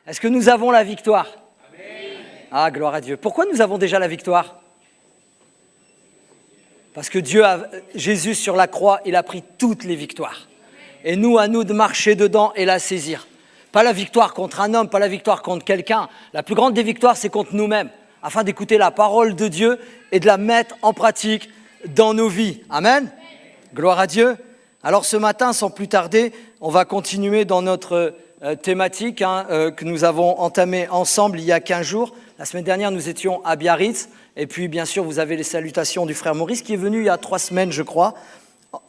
Est-ce que nous avons la victoire? Amen. Ah, gloire à Dieu. Pourquoi nous avons déjà la victoire? Parce que Jésus sur la croix, il a pris toutes les victoires. Et nous, à nous de marcher dedans et la saisir. Pas la victoire contre un homme, pas la victoire contre quelqu'un. La plus grande des victoires, c'est contre nous-mêmes, afin d'écouter la parole de Dieu et de la mettre en pratique dans nos vies. Amen. Gloire à Dieu. Alors ce matin, sans plus tarder, on va continuer dans notre thématique que nous avons entamée ensemble il y a 15 jours. La semaine dernière, nous étions à Biarritz. Et puis, bien sûr, vous avez les salutations du frère Maurice qui est venu il y a 3 semaines, je crois,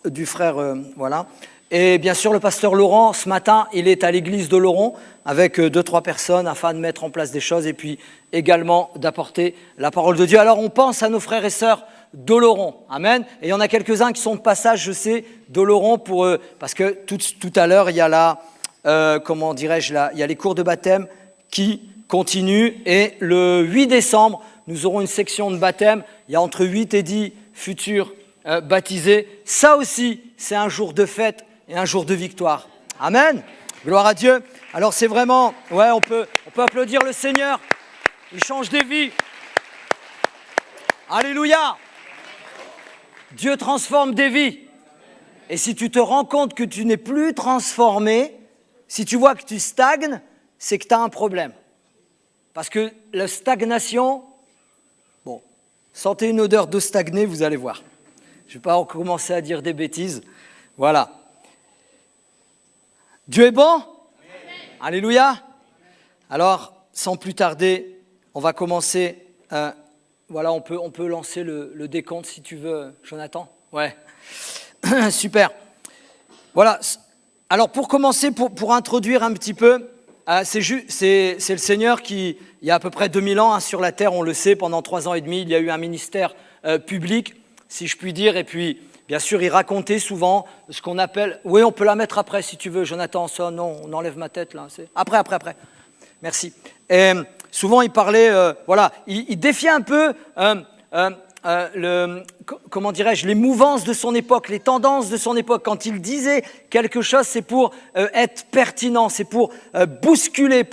du frère, voilà. Et bien sûr, le pasteur Laurent, ce matin, il est à l'église de Laurent avec 2-3 personnes afin de mettre en place des choses et puis également d'apporter la parole de Dieu. Alors, on pense à nos frères et sœurs d'Oloron. Amen. Et il y en a quelques-uns qui sont de passage, je sais, d'Oloron pour eux. Parce que tout à l'heure, il y a il y a les cours de baptême qui continuent. Et le 8 décembre, nous aurons une section de baptême. Il y a entre 8 et 10 futurs baptisés. Ça aussi, c'est un jour de fête et un jour de victoire. Amen. Gloire à Dieu. Alors c'est vraiment, on peut applaudir le Seigneur. Il change des vies. Alléluia. Dieu transforme des vies. Et si tu te rends compte que tu n'es plus transformé, si tu vois que tu stagnes, c'est que tu as un problème. Parce que la stagnation, sentez une odeur de stagné, vous allez voir. Je ne vais pas recommencer à dire des bêtises. Voilà. Dieu est bon? Amen. Alléluia. Alors, sans plus tarder, on va commencer. On peut lancer le décompte si tu veux, Jonathan. Ouais. Super. Voilà. Alors, pour commencer, pour introduire un petit peu, c'est le Seigneur qui, il y a à peu près 2000 ans, sur la terre, on le sait, pendant 3 ans et demi, il y a eu un ministère public, si je puis dire, et puis, bien sûr, il racontait souvent ce qu'on appelle... Oui, on peut la mettre après, si tu veux, Jonathan, ça, non, on enlève ma tête, là. Après. Merci. Et souvent, il parlait, il défiait un peu... les mouvances de son époque, les tendances de son époque. Quand il disait quelque chose, c'est pour être pertinent, c'est pour bousculer,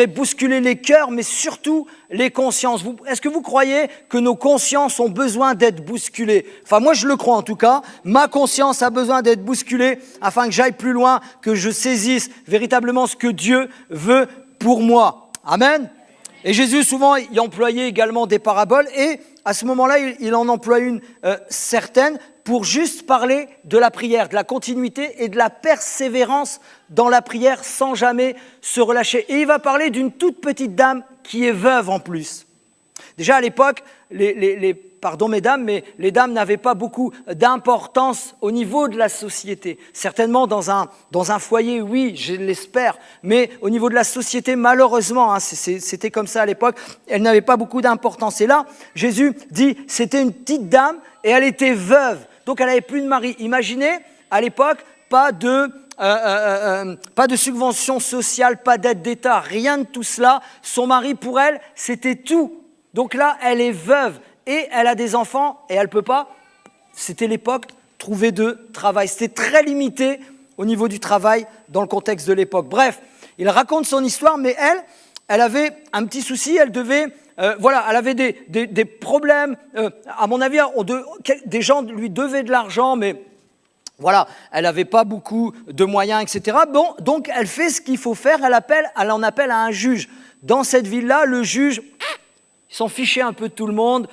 bousculer les cœurs, mais surtout les consciences. Est-ce que vous croyez que nos consciences ont besoin d'être bousculées? Enfin, moi, je le crois en tout cas. Ma conscience a besoin d'être bousculée afin que j'aille plus loin, que je saisisse véritablement ce que Dieu veut pour moi. Amen. Et Jésus, souvent, il employait également des paraboles et à ce moment-là, il en emploie une certaine pour juste parler de la prière, de la continuité et de la persévérance dans la prière sans jamais se relâcher. Et il va parler d'une toute petite dame qui est veuve en plus. Déjà à l'époque, pardon mesdames, mais les dames n'avaient pas beaucoup d'importance au niveau de la société. Certainement dans un foyer, oui, je l'espère, mais au niveau de la société, malheureusement, c'était comme ça à l'époque, elles n'avaient pas beaucoup d'importance. Et là, Jésus dit, c'était une petite dame et elle était veuve, donc elle n'avait plus de mari. Imaginez, à l'époque, pas de subvention sociale, pas d'aide d'État, rien de tout cela. Son mari, pour elle, c'était tout. Donc là, elle est veuve. Et elle a des enfants et elle ne peut pas, c'était l'époque, trouver de travail. C'était très limité au niveau du travail dans le contexte de l'époque. Bref, il raconte son histoire, mais elle avait un petit souci, elle devait, elle avait des problèmes. À mon avis, des gens lui devaient de l'argent, mais voilà, elle n'avait pas beaucoup de moyens, etc. Bon, donc elle fait ce qu'il faut faire, elle en appelle à un juge. Dans cette ville-là, le juge... Il s'en fichait un peu de tout le monde,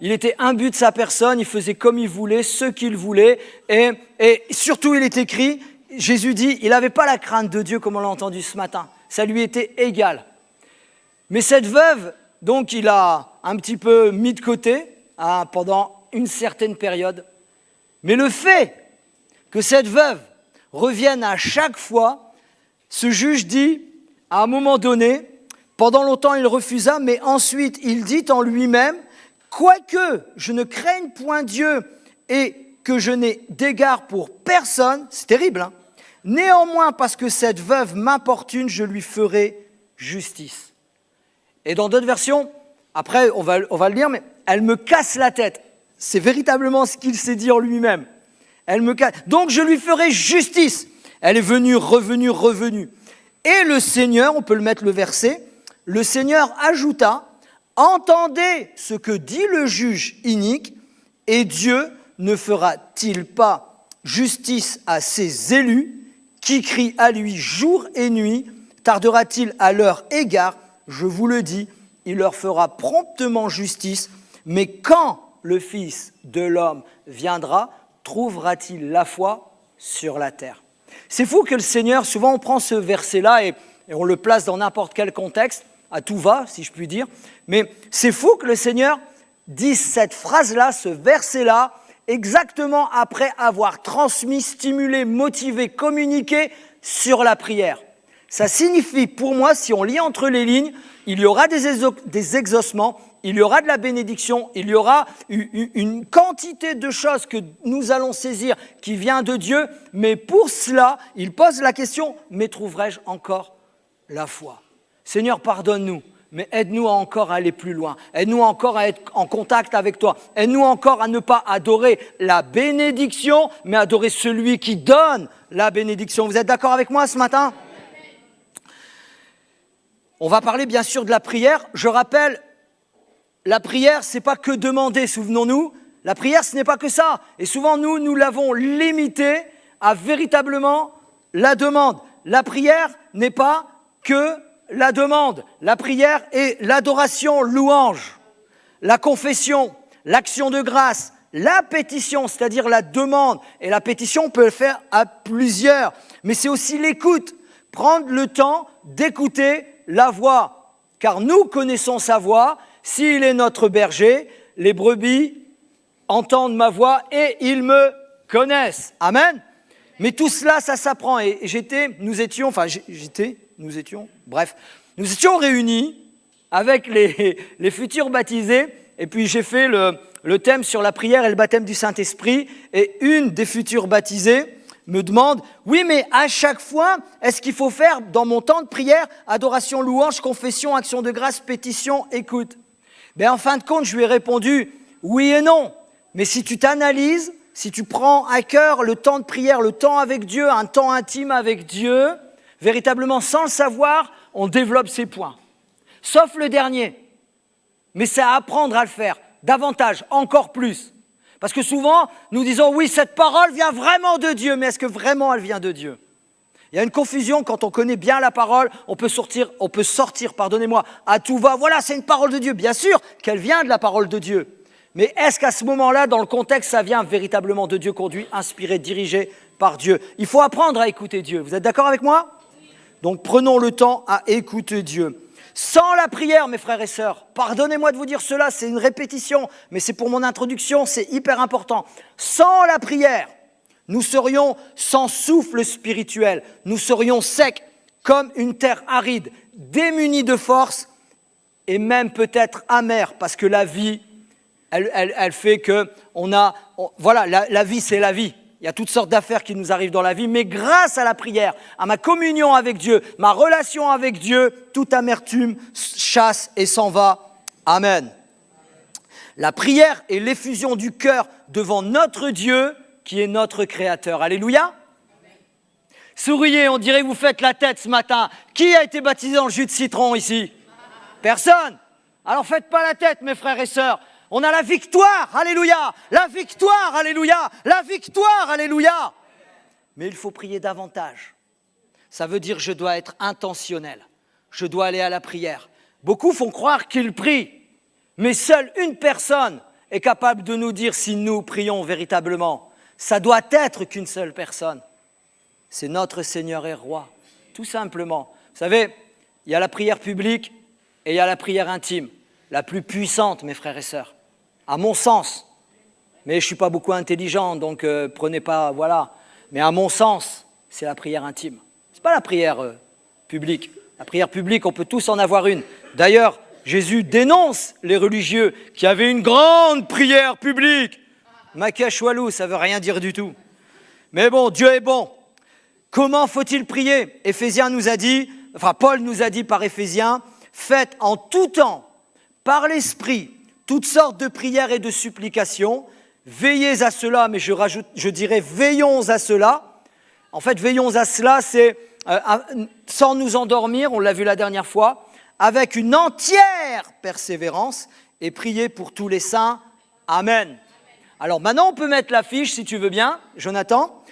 il était imbu de sa personne, il faisait comme il voulait, ce qu'il voulait, et surtout il est écrit, Jésus dit, il n'avait pas la crainte de Dieu comme on l'a entendu ce matin, ça lui était égal. Mais cette veuve, donc il a un petit peu mis de côté pendant une certaine période, mais le fait que cette veuve revienne à chaque fois, ce juge dit, à un moment donné, pendant longtemps, il refusa, mais ensuite, il dit en lui-même, « Quoique je ne craigne point Dieu et que je n'ai d'égard pour personne, c'est terrible, hein, néanmoins, parce que cette veuve m'importune, je lui ferai justice. » Et dans d'autres versions, après, on va le lire, mais « Elle me casse la tête. » C'est véritablement ce qu'il s'est dit en lui-même. « Elle me casse. Donc, je lui ferai justice. » Elle est venue, revenue. Et le Seigneur, on peut le mettre le verset, le Seigneur ajouta, entendez ce que dit le juge inique, et Dieu ne fera-t-il pas justice à ses élus qui crient à lui jour et nuit? Tardera-t-il à leur égard? Je vous le dis, il leur fera promptement justice. Mais quand le Fils de l'homme viendra, trouvera-t-il la foi sur la terre? C'est fou que le Seigneur, souvent on prend ce verset-là et on le place dans n'importe quel contexte, à tout va, si je puis dire, mais c'est fou que le Seigneur dise cette phrase-là, ce verset-là, exactement après avoir transmis, stimulé, motivé, communiqué sur la prière. Ça signifie pour moi, si on lit entre les lignes, il y aura des exaucements, il y aura de la bénédiction, il y aura une quantité de choses que nous allons saisir qui vient de Dieu, mais pour cela, il pose la question, mais trouverai-je encore la foi? Seigneur, pardonne-nous, mais aide-nous à encore aller plus loin, aide-nous encore à être en contact avec toi, aide-nous encore à ne pas adorer la bénédiction, mais adorer celui qui donne la bénédiction. Vous êtes d'accord avec moi ce matin? On va parler bien sûr de la prière. Je rappelle, la prière, ce n'est pas que demander, souvenons-nous. La prière, ce n'est pas que ça. Et souvent, nous l'avons limité à véritablement la demande. La prière n'est pas que la demande. La prière est l'adoration, louange, la confession, l'action de grâce, la pétition, c'est-à-dire la demande. Et la pétition, on peut le faire à plusieurs. Mais c'est aussi l'écoute. Prendre le temps d'écouter la voix, car nous connaissons sa voix. S'il est notre berger, les brebis entendent ma voix et ils me connaissent. Amen. Mais tout cela, ça s'apprend. Et nous étions réunis avec les futurs baptisés. Et puis j'ai fait le thème sur la prière et le baptême du Saint-Esprit. Et une des futures baptisées me demande, oui, mais à chaque fois, est-ce qu'il faut faire dans mon temps de prière, adoration, louange, confession, action de grâce, pétition, écoute? En fin de compte, je lui ai répondu, oui et non. Mais si tu t'analyses, si tu prends à cœur le temps de prière, le temps avec Dieu, un temps intime avec Dieu, véritablement sans le savoir, on développe ces points. Sauf le dernier. Mais c'est à apprendre à le faire, davantage, encore plus. Parce que souvent, nous disons, oui, cette parole vient vraiment de Dieu, mais est-ce que vraiment elle vient de Dieu? Il y a une confusion quand on connaît bien la parole, on peut sortir, à tout va. Voilà, c'est une parole de Dieu. Bien sûr qu'elle vient de la parole de Dieu. Mais est-ce qu'à ce moment-là, dans le contexte, ça vient véritablement de Dieu, conduit, inspiré, dirigé par Dieu? Il faut apprendre à écouter Dieu. Vous êtes d'accord avec moi? Donc prenons le temps à écouter Dieu. Sans la prière, mes frères et sœurs, pardonnez-moi de vous dire cela, c'est une répétition, mais c'est pour mon introduction, c'est hyper important. Sans la prière, nous serions sans souffle spirituel, nous serions secs comme une terre aride, démunis de force et même peut-être amers, parce que la vie, elle fait que la vie c'est la vie. Il y a toutes sortes d'affaires qui nous arrivent dans la vie, mais grâce à la prière, à ma communion avec Dieu, ma relation avec Dieu, toute amertume chasse et s'en va. Amen. La prière est l'effusion du cœur devant notre Dieu qui est notre Créateur. Alléluia. Souriez, on dirait que vous faites la tête ce matin. Qui a été baptisé dans le jus de citron ici? Personne. Alors faites pas la tête, mes frères et sœurs. On a la victoire, alléluia, la victoire, alléluia, la victoire, alléluia. Mais il faut prier davantage. Ça veut dire que je dois être intentionnel. Je dois aller à la prière. Beaucoup font croire qu'ils prient, mais seule une personne est capable de nous dire si nous prions véritablement. Ça doit être qu'une seule personne. C'est notre Seigneur et Roi, tout simplement. Vous savez, il y a la prière publique et il y a la prière intime, la plus puissante, mes frères et sœurs. À mon sens, mais je ne suis pas beaucoup intelligent, donc prenez pas, voilà. Mais à mon sens, c'est la prière intime. Ce n'est pas la prière publique. La prière publique, on peut tous en avoir une. D'ailleurs, Jésus dénonce les religieux qui avaient une grande prière publique. Makashwalou, ça ne veut rien dire du tout. Mais bon, Dieu est bon. Comment faut-il prier? Paul nous a dit par Éphésiens, faites en tout temps, par l'Esprit, toutes sortes de prières et de supplications, veillez à cela, mais je dirais veillons à cela. En fait, veillons à cela, c'est sans nous endormir, on l'a vu la dernière fois, avec une entière persévérance et prier pour tous les saints. Amen. Alors maintenant, on peut mettre l'affiche si tu veux bien, Jonathan.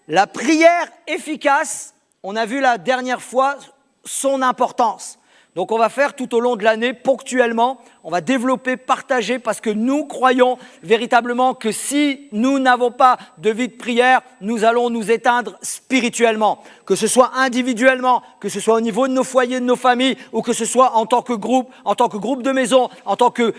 La prière efficace, on a vu la dernière fois son importance. Donc on va faire tout au long de l'année, ponctuellement, on va développer, partager, parce que nous croyons véritablement que si nous n'avons pas de vie de prière, nous allons nous éteindre spirituellement. Que ce soit individuellement, que ce soit au niveau de nos foyers, de nos familles, ou que ce soit en tant que groupe de maison, en tant que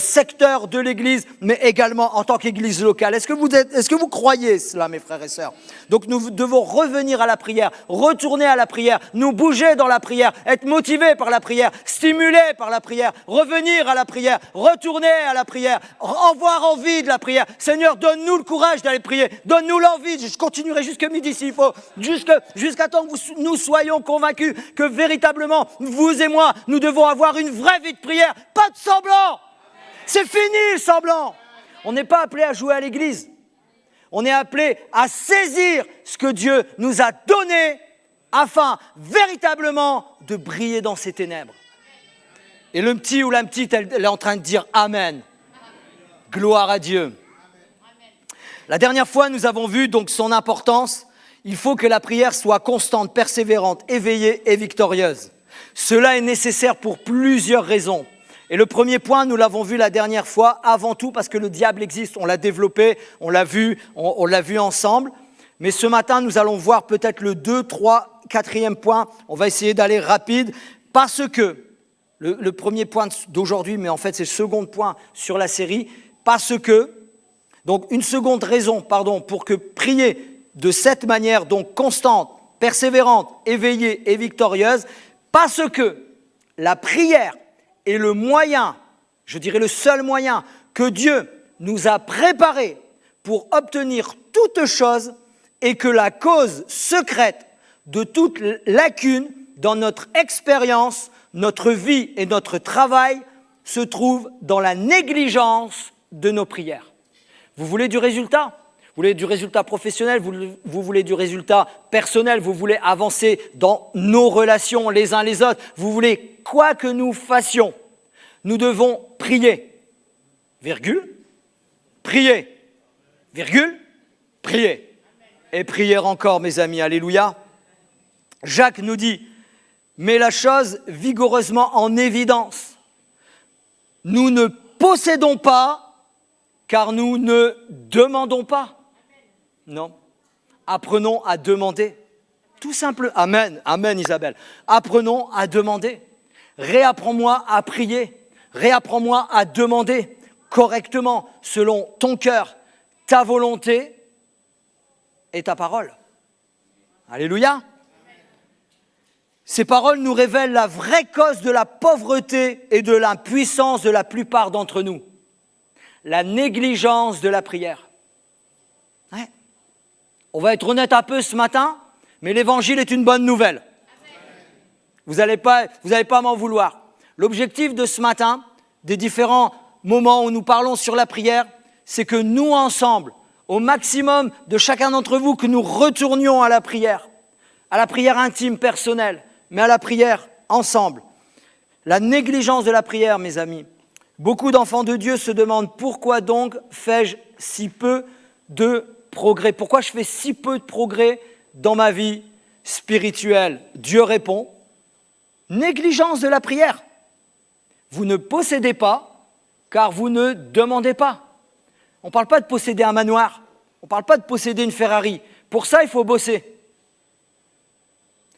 secteur de l'église, mais également en tant qu'église locale. Est-ce que vous croyez cela, mes frères et sœurs? Donc nous devons revenir à la prière, retourner à la prière, nous bouger dans la prière, être motivés par la prière, stimulés par la prière, revenir à la prière, retourner à la prière, avoir envie de la prière. Seigneur, donne-nous le courage d'aller prier, donne-nous l'envie. Je continuerai jusqu'à midi s'il faut, jusqu'à temps que nous soyons convaincus que véritablement, vous et moi, nous devons avoir une vraie vie de prière, pas de semblant. C'est fini le semblant. On n'est pas appelé à jouer à l'église. On est appelé à saisir ce que Dieu nous a donné afin véritablement de briller dans ces ténèbres. Et le petit ou la petite, elle est en train de dire Amen. Gloire à Dieu. La dernière fois, nous avons vu donc son importance. Il faut que la prière soit constante, persévérante, éveillée et victorieuse. Cela est nécessaire pour plusieurs raisons. Et le premier point, nous l'avons vu la dernière fois, avant tout parce que le diable existe. On l'a développé, on l'a vu ensemble. Mais ce matin, nous allons voir peut-être le 2, 3, 4e point. On va essayer d'aller rapide parce que le premier point d'aujourd'hui, mais en fait c'est le second point sur la série, parce que, donc une seconde raison, pour que prier de cette manière, donc constante, persévérante, éveillée et victorieuse, parce que la prière est le moyen, je dirais le seul moyen que Dieu nous a préparé pour obtenir toute chose et que la cause secrète de toute lacune dans notre expérience, notre vie et notre travail se trouve dans la négligence de nos prières. Vous voulez du résultat ? Vous voulez du résultat professionnel, vous voulez du résultat personnel, vous voulez avancer dans nos relations les uns les autres, vous voulez quoi que nous fassions, nous devons prier, virgule, prier, virgule, prier. Et prier encore, mes amis, alléluia. Jacques nous dit, mets la chose vigoureusement en évidence. Nous ne possédons pas, car nous ne demandons pas. Non. Apprenons à demander. Tout simple. Amen. Amen, Isabelle. Apprenons à demander. Réapprends-moi à prier. Réapprends-moi à demander correctement, selon ton cœur, ta volonté et ta parole. Alléluia. Ces paroles nous révèlent la vraie cause de la pauvreté et de l'impuissance de la plupart d'entre nous. La négligence de la prière. Ouais. On va être honnête un peu ce matin, mais l'évangile est une bonne nouvelle. Vous n'allez pas m'en vouloir. L'objectif de ce matin, des différents moments où nous parlons sur la prière, c'est que nous ensemble, au maximum de chacun d'entre vous, que nous retournions à la prière intime, personnelle, mais à la prière ensemble. La négligence de la prière, mes amis. Beaucoup d'enfants de Dieu se demandent pourquoi donc fais-je si peu de progrès ? Pourquoi je fais si peu de progrès dans ma vie spirituelle ? Dieu répond, négligence de la prière. Vous ne possédez pas, car vous ne demandez pas. On ne parle pas de posséder un manoir, on ne parle pas de posséder une Ferrari. Pour ça, il faut bosser.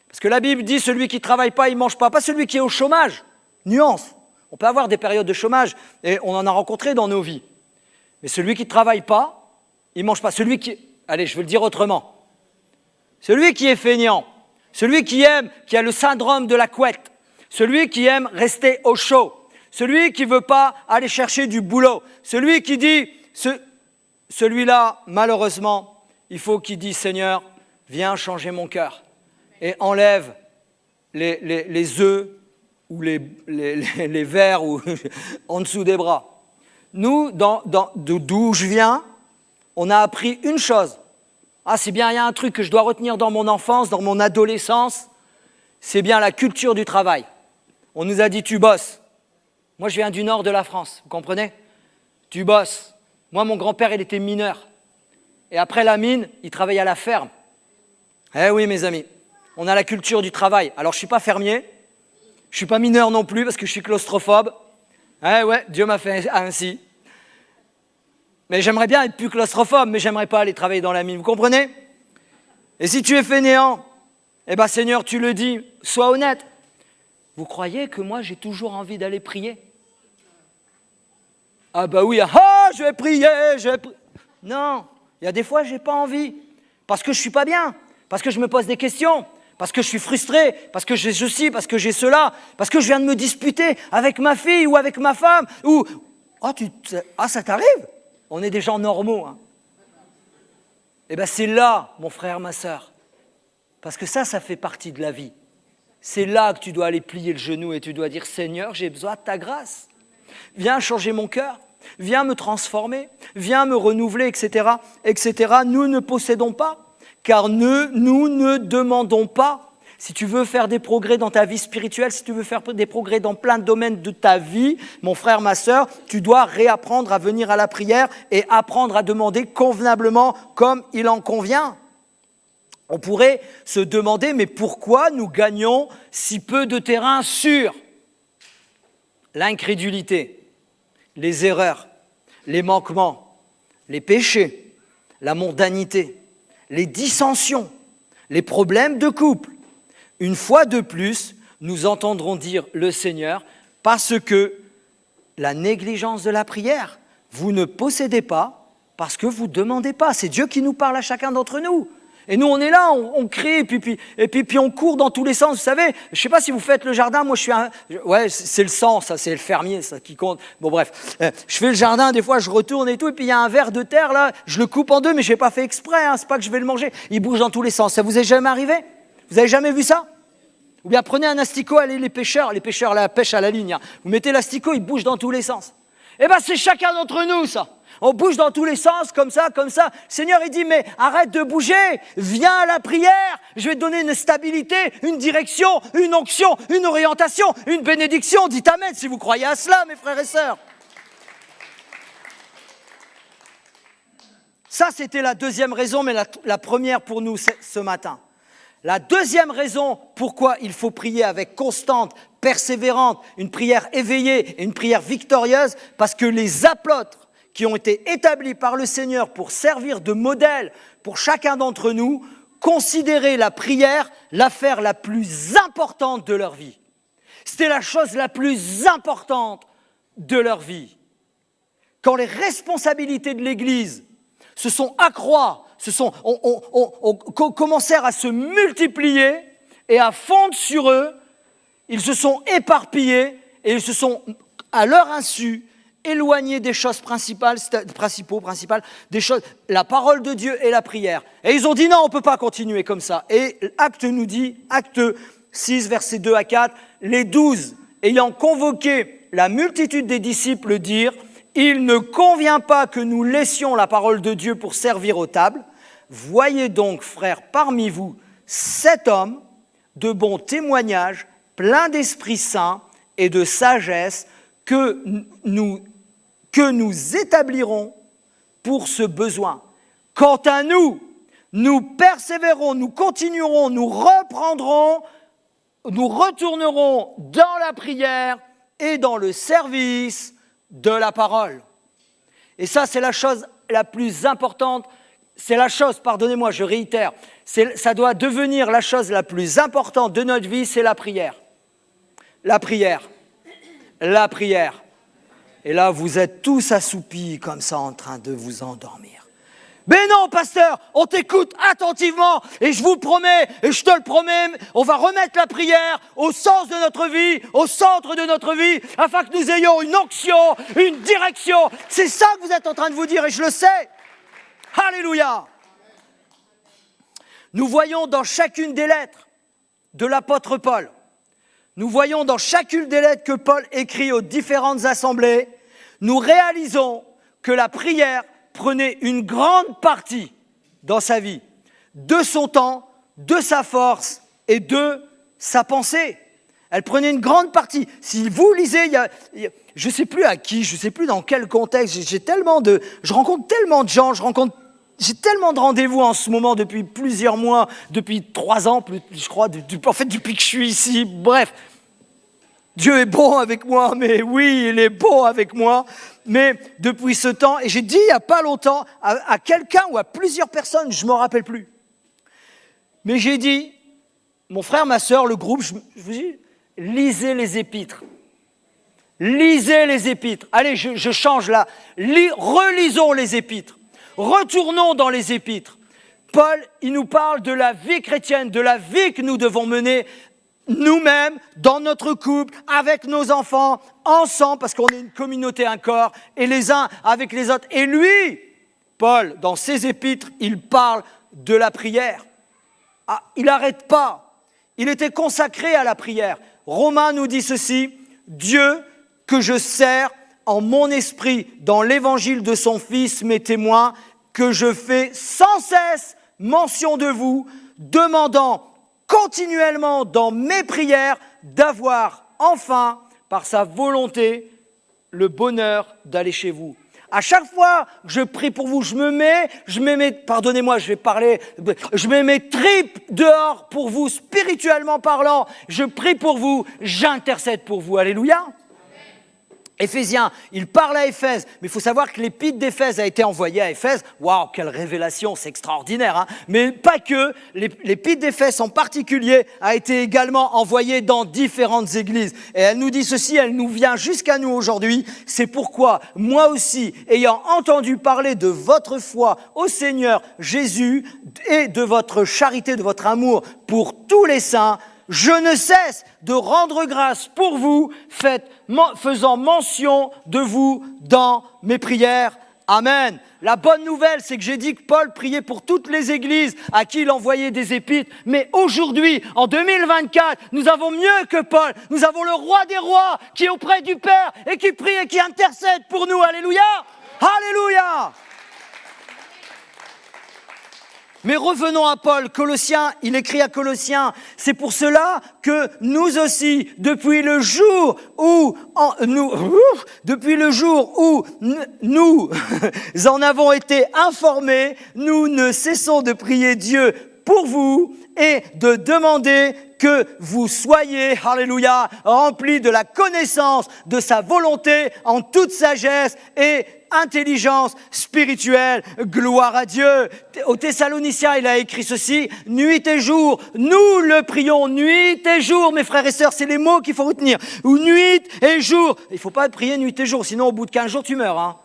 Parce que la Bible dit, celui qui ne travaille pas, il ne mange pas. Pas celui qui est au chômage. Nuance. On peut avoir des périodes de chômage, et on en a rencontré dans nos vies. Mais celui qui ne travaille pas, il ne mange pas. Allez, je vais le dire autrement. Celui qui est feignant, celui qui a le syndrome de la couette, celui qui aime rester au chaud, celui qui ne veut pas aller chercher du boulot, celui qui dit, celui-là, malheureusement, il faut qu'il dise, Seigneur, viens changer mon cœur et enlève les œufs ou les vers ou en dessous des bras. Nous, d'où je viens, on a appris une chose, Ah, c'est bien, il y a un truc que je dois retenir dans mon enfance, dans mon adolescence, c'est bien la culture du travail. On nous a dit, tu bosses. Moi, je viens du nord de la France, vous comprenez? Tu bosses. Moi, mon grand-père, il était mineur. Et après la mine, il travaillait à la ferme. Eh oui, mes amis, on a la culture du travail. Alors, je ne suis pas fermier, je ne suis pas mineur non plus parce que je suis claustrophobe. Eh ouais, Dieu m'a fait ainsi. Mais j'aimerais bien être plus claustrophobe, mais j'aimerais pas aller travailler dans la mine, vous comprenez? Et si tu es fainéant, eh bien Seigneur, tu le dis, sois honnête. Vous croyez que moi j'ai toujours envie d'aller prier? Ah bah oui, je vais prier, Non, il y a des fois j'ai pas envie, parce que je suis pas bien, parce que je me pose des questions, parce que je suis frustré, parce que j'ai ceci, parce que j'ai cela, parce que je viens de me disputer avec ma fille ou avec ma femme, ou... ça t'arrive? On est des gens normaux. Hein. Eh bien, c'est là, mon frère, ma sœur. Parce que ça fait partie de la vie. C'est là que tu dois aller plier le genou et tu dois dire, Seigneur, j'ai besoin de ta grâce. Viens changer mon cœur. Viens me transformer. Viens me renouveler, etc., etc. Nous ne possédons pas, car nous ne demandons pas. Si tu veux faire des progrès dans ta vie spirituelle, si tu veux faire des progrès dans plein de domaines de ta vie, mon frère, ma sœur, tu dois réapprendre à venir à la prière et apprendre à demander convenablement comme il en convient. On pourrait se demander, mais pourquoi nous gagnons si peu de terrain sur l'incrédulité, les erreurs, les manquements, les péchés, la mondanité, les dissensions, les problèmes de couple? Une fois de plus, nous entendrons dire le Seigneur, parce que la négligence de la prière, vous ne possédez pas parce que vous ne demandez pas. C'est Dieu qui nous parle à chacun d'entre nous. Et nous, on est là, on crie, et puis on court dans tous les sens. Vous savez, je ne sais pas si vous faites le jardin, moi je suis ouais, c'est le sang, ça, c'est le fermier, ça qui compte. Bon bref, je fais le jardin, des fois je retourne et tout, et puis il y a un ver de terre là, je le coupe en deux, mais je n'ai pas fait exprès, hein, c'est pas que je vais le manger. Il bouge dans tous les sens. Ça vous est jamais arrivé? Vous avez jamais vu ça? Ou bien prenez un asticot, allez les pêcheurs la pêche à la ligne. Hein. Vous mettez l'asticot, il bouge dans tous les sens. Eh bien c'est chacun d'entre nous ça. On bouge dans tous les sens, comme ça, comme ça. Le Seigneur, il dit, mais arrête de bouger, viens à la prière, je vais te donner une stabilité, une direction, une onction, une orientation, une bénédiction. Dites amen si vous croyez à cela, mes frères et sœurs. Ça, c'était la deuxième raison, mais la première pour nous ce matin. La deuxième raison pourquoi il faut prier avec constante, persévérante, une prière éveillée et une prière victorieuse, parce que les apôtres qui ont été établis par le Seigneur pour servir de modèle pour chacun d'entre nous, considéraient la prière l'affaire la plus importante de leur vie. C'était la chose la plus importante de leur vie. Quand les responsabilités de l'Église se sont accroître, commencèrent à se multiplier et à fondre sur eux, ils se sont éparpillés et ils se sont, à leur insu, éloignés des choses principales, des choses, la parole de Dieu et la prière. Et ils ont dit non, on ne peut pas continuer comme ça. Et Acte nous dit, Acte 6, versets 2 à 4, les 12 ayant convoqué la multitude des disciples dirent, il ne convient pas que nous laissions la parole de Dieu pour servir aux tables. Voyez donc, frères, parmi vous, 7 hommes de bon témoignage, pleins d'Esprit Saint et de sagesse, que nous établirons pour ce besoin. Quant à nous, nous persévérons, nous continuerons, nous reprendrons, nous retournerons dans la prière et dans le service de la parole. Et ça, c'est la chose la plus importante. C'est la chose, pardonnez-moi, je réitère, ça doit devenir la chose la plus importante de notre vie, c'est la prière. La prière. La prière. Et là, vous êtes tous assoupis comme ça en train de vous endormir. Mais non, pasteur, on t'écoute attentivement et je vous promets, et je te le promets, on va remettre la prière au sens de notre vie, au centre de notre vie, afin que nous ayons une onction, une direction. C'est ça que vous êtes en train de vous dire et je le sais. Alléluia. Nous voyons dans chacune des lettres de l'apôtre Paul, nous voyons dans chacune des lettres que Paul écrit aux différentes assemblées, nous réalisons que la prière prenait une grande partie dans sa vie. de son temps, de sa force et de sa pensée. Elle prenait une grande partie. Si vous lisez, je ne sais plus à qui, je ne sais plus dans quel contexte, je rencontre tellement de gens, j'ai tellement de rendez-vous en ce moment depuis plusieurs mois, depuis 3 ans, je crois, en fait depuis que je suis ici, bref. Dieu est bon avec moi, mais oui, il est bon avec moi. Mais depuis ce temps, et j'ai dit il n'y a pas longtemps à quelqu'un ou à plusieurs personnes, je ne me rappelle plus. Mais j'ai dit, mon frère, ma sœur, le groupe, je vous dis, lisez les épîtres. Lisez les épîtres. Allez, je change là. Relisons les épîtres. Retournons dans les épîtres. Paul, il nous parle de la vie chrétienne, de la vie que nous devons mener nous-mêmes, dans notre couple, avec nos enfants, ensemble, parce qu'on est une communauté, un corps, et les uns avec les autres. Et lui, Paul, dans ses épîtres, il parle de la prière. Ah, il n'arrête pas. Il était consacré à la prière. Romains nous dit ceci, Dieu que je sers en mon esprit dans l'évangile de son Fils, mes témoins, que je fais sans cesse mention de vous, demandant continuellement dans mes prières d'avoir enfin, par sa volonté, le bonheur d'aller chez vous. À chaque fois que je prie pour vous, je me mets, pardonnez-moi, je mets mes tripes dehors pour vous, spirituellement parlant. Je prie pour vous, j'intercède pour vous. Alléluia. Éphésiens, il parle à Éphèse, mais il faut savoir que l'épître d'Éphèse a été envoyée à Éphèse. Waouh, quelle révélation, c'est extraordinaire, hein. Mais pas que, l'épître d'Éphèse en particulier a été également envoyée dans différentes églises. Et elle nous dit ceci, elle nous vient jusqu'à nous aujourd'hui. C'est pourquoi, moi aussi, ayant entendu parler de votre foi au Seigneur Jésus et de votre charité, de votre amour pour tous les saints, je ne cesse de rendre grâce pour vous, faisant mention de vous dans mes prières. Amen. La bonne nouvelle, c'est que j'ai dit que Paul priait pour toutes les églises à qui il envoyait des épîtres. Mais aujourd'hui, en 2024, nous avons mieux que Paul. Nous avons le roi des rois qui est auprès du Père et qui prie et qui intercède pour nous. Alléluia. Alléluia. Mais revenons à Paul, Colossiens, il écrit à Colossiens, c'est pour cela que nous aussi, depuis le jour où nous en avons été informés, nous ne cessons de prier Dieu pour vous et de demander que vous soyez, alléluia, remplis de la connaissance de sa volonté en toute sagesse et intelligence spirituelle, gloire à Dieu. Aux Thessaloniciens, il a écrit ceci, nuit et jour, nous le prions, nuit et jour, mes frères et sœurs, c'est les mots qu'il faut retenir, ou nuit et jour. Il ne faut pas prier nuit et jour, sinon au bout de 15 jours, tu meurs. Hein.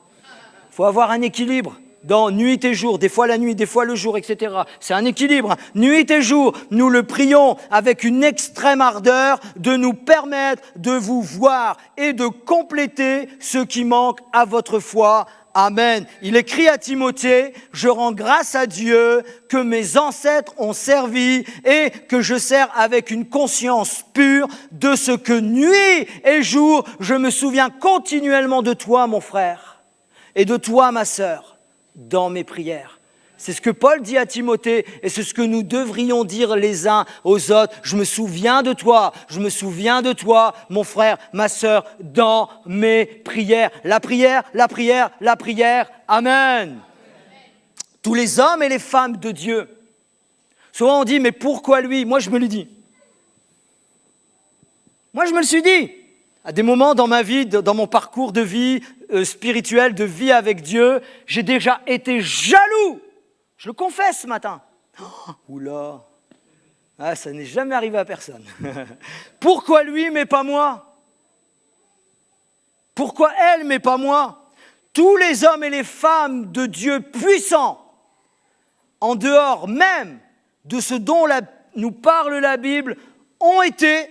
Il faut avoir un équilibre dans nuit et jour, des fois la nuit, des fois le jour, etc. C'est un équilibre. Nuit et jour, nous le prions avec une extrême ardeur de nous permettre de vous voir et de compléter ce qui manque à votre foi. Amen. Il écrit à Timothée, je rends grâce à Dieu que mes ancêtres ont servi et que je sers avec une conscience pure de ce que nuit et jour, je me souviens continuellement de toi, mon frère, et de toi, ma sœur, dans mes prières. C'est ce que Paul dit à Timothée et c'est ce que nous devrions dire les uns aux autres. Je me souviens de toi, mon frère, ma sœur, dans mes prières. La prière, la prière, la prière. Amen. Tous les hommes et les femmes de Dieu. Souvent on dit, mais pourquoi lui? Moi je me le dis. Moi je me le suis dit. À des moments dans ma vie, dans mon parcours de vie spirituel, de vie avec Dieu, j'ai déjà été jaloux. Je le confesse ce matin. Oh, oula, ça n'est jamais arrivé à personne. Pourquoi lui, mais pas moi? Pourquoi elle, mais pas moi? Tous les hommes et les femmes de Dieu puissants, en dehors même de ce dont nous parle la Bible, ont été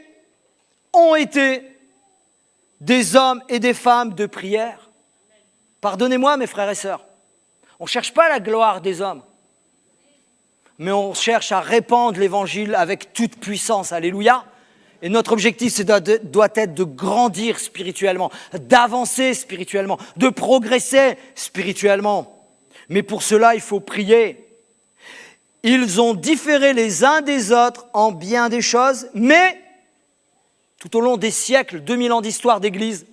des hommes et des femmes de prière. Pardonnez-moi, mes frères et sœurs. On ne cherche pas la gloire des hommes, mais on cherche à répandre l'évangile avec toute puissance. Alléluia. Et notre objectif, doit être de grandir spirituellement, d'avancer spirituellement, de progresser spirituellement. Mais pour cela, il faut prier. Ils ont différé les uns des autres en bien des choses, mais tout au long des siècles, 2000 ans d'histoire d'Église,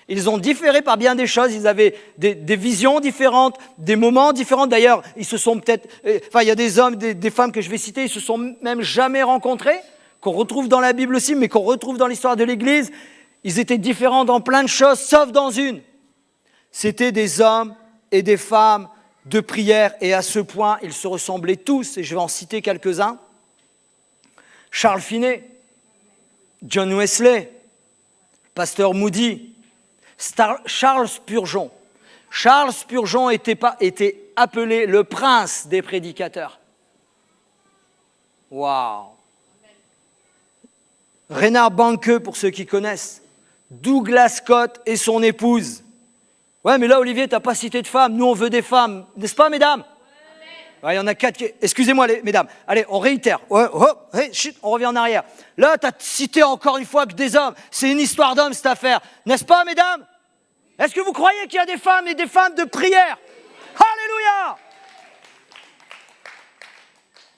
ils ont différé par bien des choses, ils avaient des visions différentes, des moments différents. D'ailleurs, ils se sont peut-être... Enfin, il y a des hommes, des femmes que je vais citer, ils se sont même jamais rencontrés, qu'on retrouve dans la Bible aussi, mais qu'on retrouve dans l'histoire de l'Église. Ils étaient différents dans plein de choses, sauf dans une. C'était des hommes et des femmes de prière, et à ce point, ils se ressemblaient tous, et je vais en citer quelques-uns. Charles Finney, John Wesley, Pasteur Moody, Charles Spurgeon. Charles Spurgeon était appelé le prince des prédicateurs. Waouh! Reinhard Bonnke, pour ceux qui connaissent. Douglas Scott et son épouse. Ouais, mais là, Olivier, tu n'as pas cité de femmes. Nous, on veut des femmes. N'est-ce pas, mesdames? Ouais, il y en a 4 qui... Excusez-moi, mesdames. Allez, on réitère. Chut, on revient en arrière. Là, tu as cité encore une fois que des hommes. C'est une histoire d'hommes, cette affaire. N'est-ce pas, mesdames? Est-ce que vous croyez qu'il y a des femmes et des femmes de prière? Alléluia!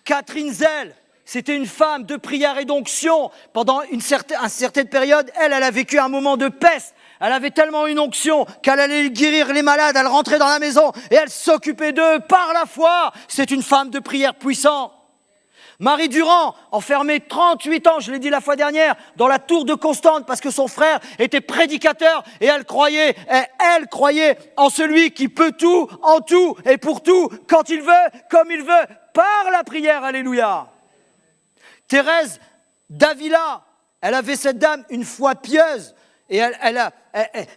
Catherine Zell, c'était une femme de prière et d'onction. Pendant une certaine période, elle a vécu un moment de peste. Elle avait tellement une onction qu'elle allait guérir les malades, elle rentrait dans la maison et elle s'occupait d'eux par la foi. C'est une femme de prière puissante. Marie Durand, enfermée 38 ans, je l'ai dit la fois dernière, dans la tour de Constante parce que son frère était prédicateur et elle croyait en celui qui peut tout, en tout et pour tout, quand il veut, comme il veut, par la prière. Alléluia. Thérèse d'Avila, elle avait cette dame une foi pieuse. Et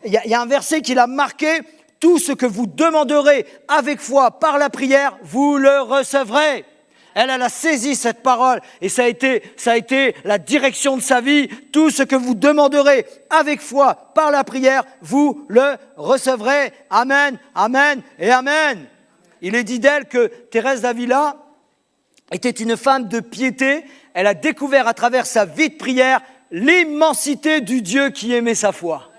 il y a un verset qui l'a marqué, tout ce que vous demanderez avec foi par la prière, vous le recevrez. Elle a saisi cette parole et ça a été la direction de sa vie. Tout ce que vous demanderez avec foi par la prière, vous le recevrez. Amen, amen et amen. Il est dit d'elle que Thérèse d'Avila était une femme de piété. Elle a découvert à travers sa vie de prière l'immensité du Dieu qui aimait sa foi.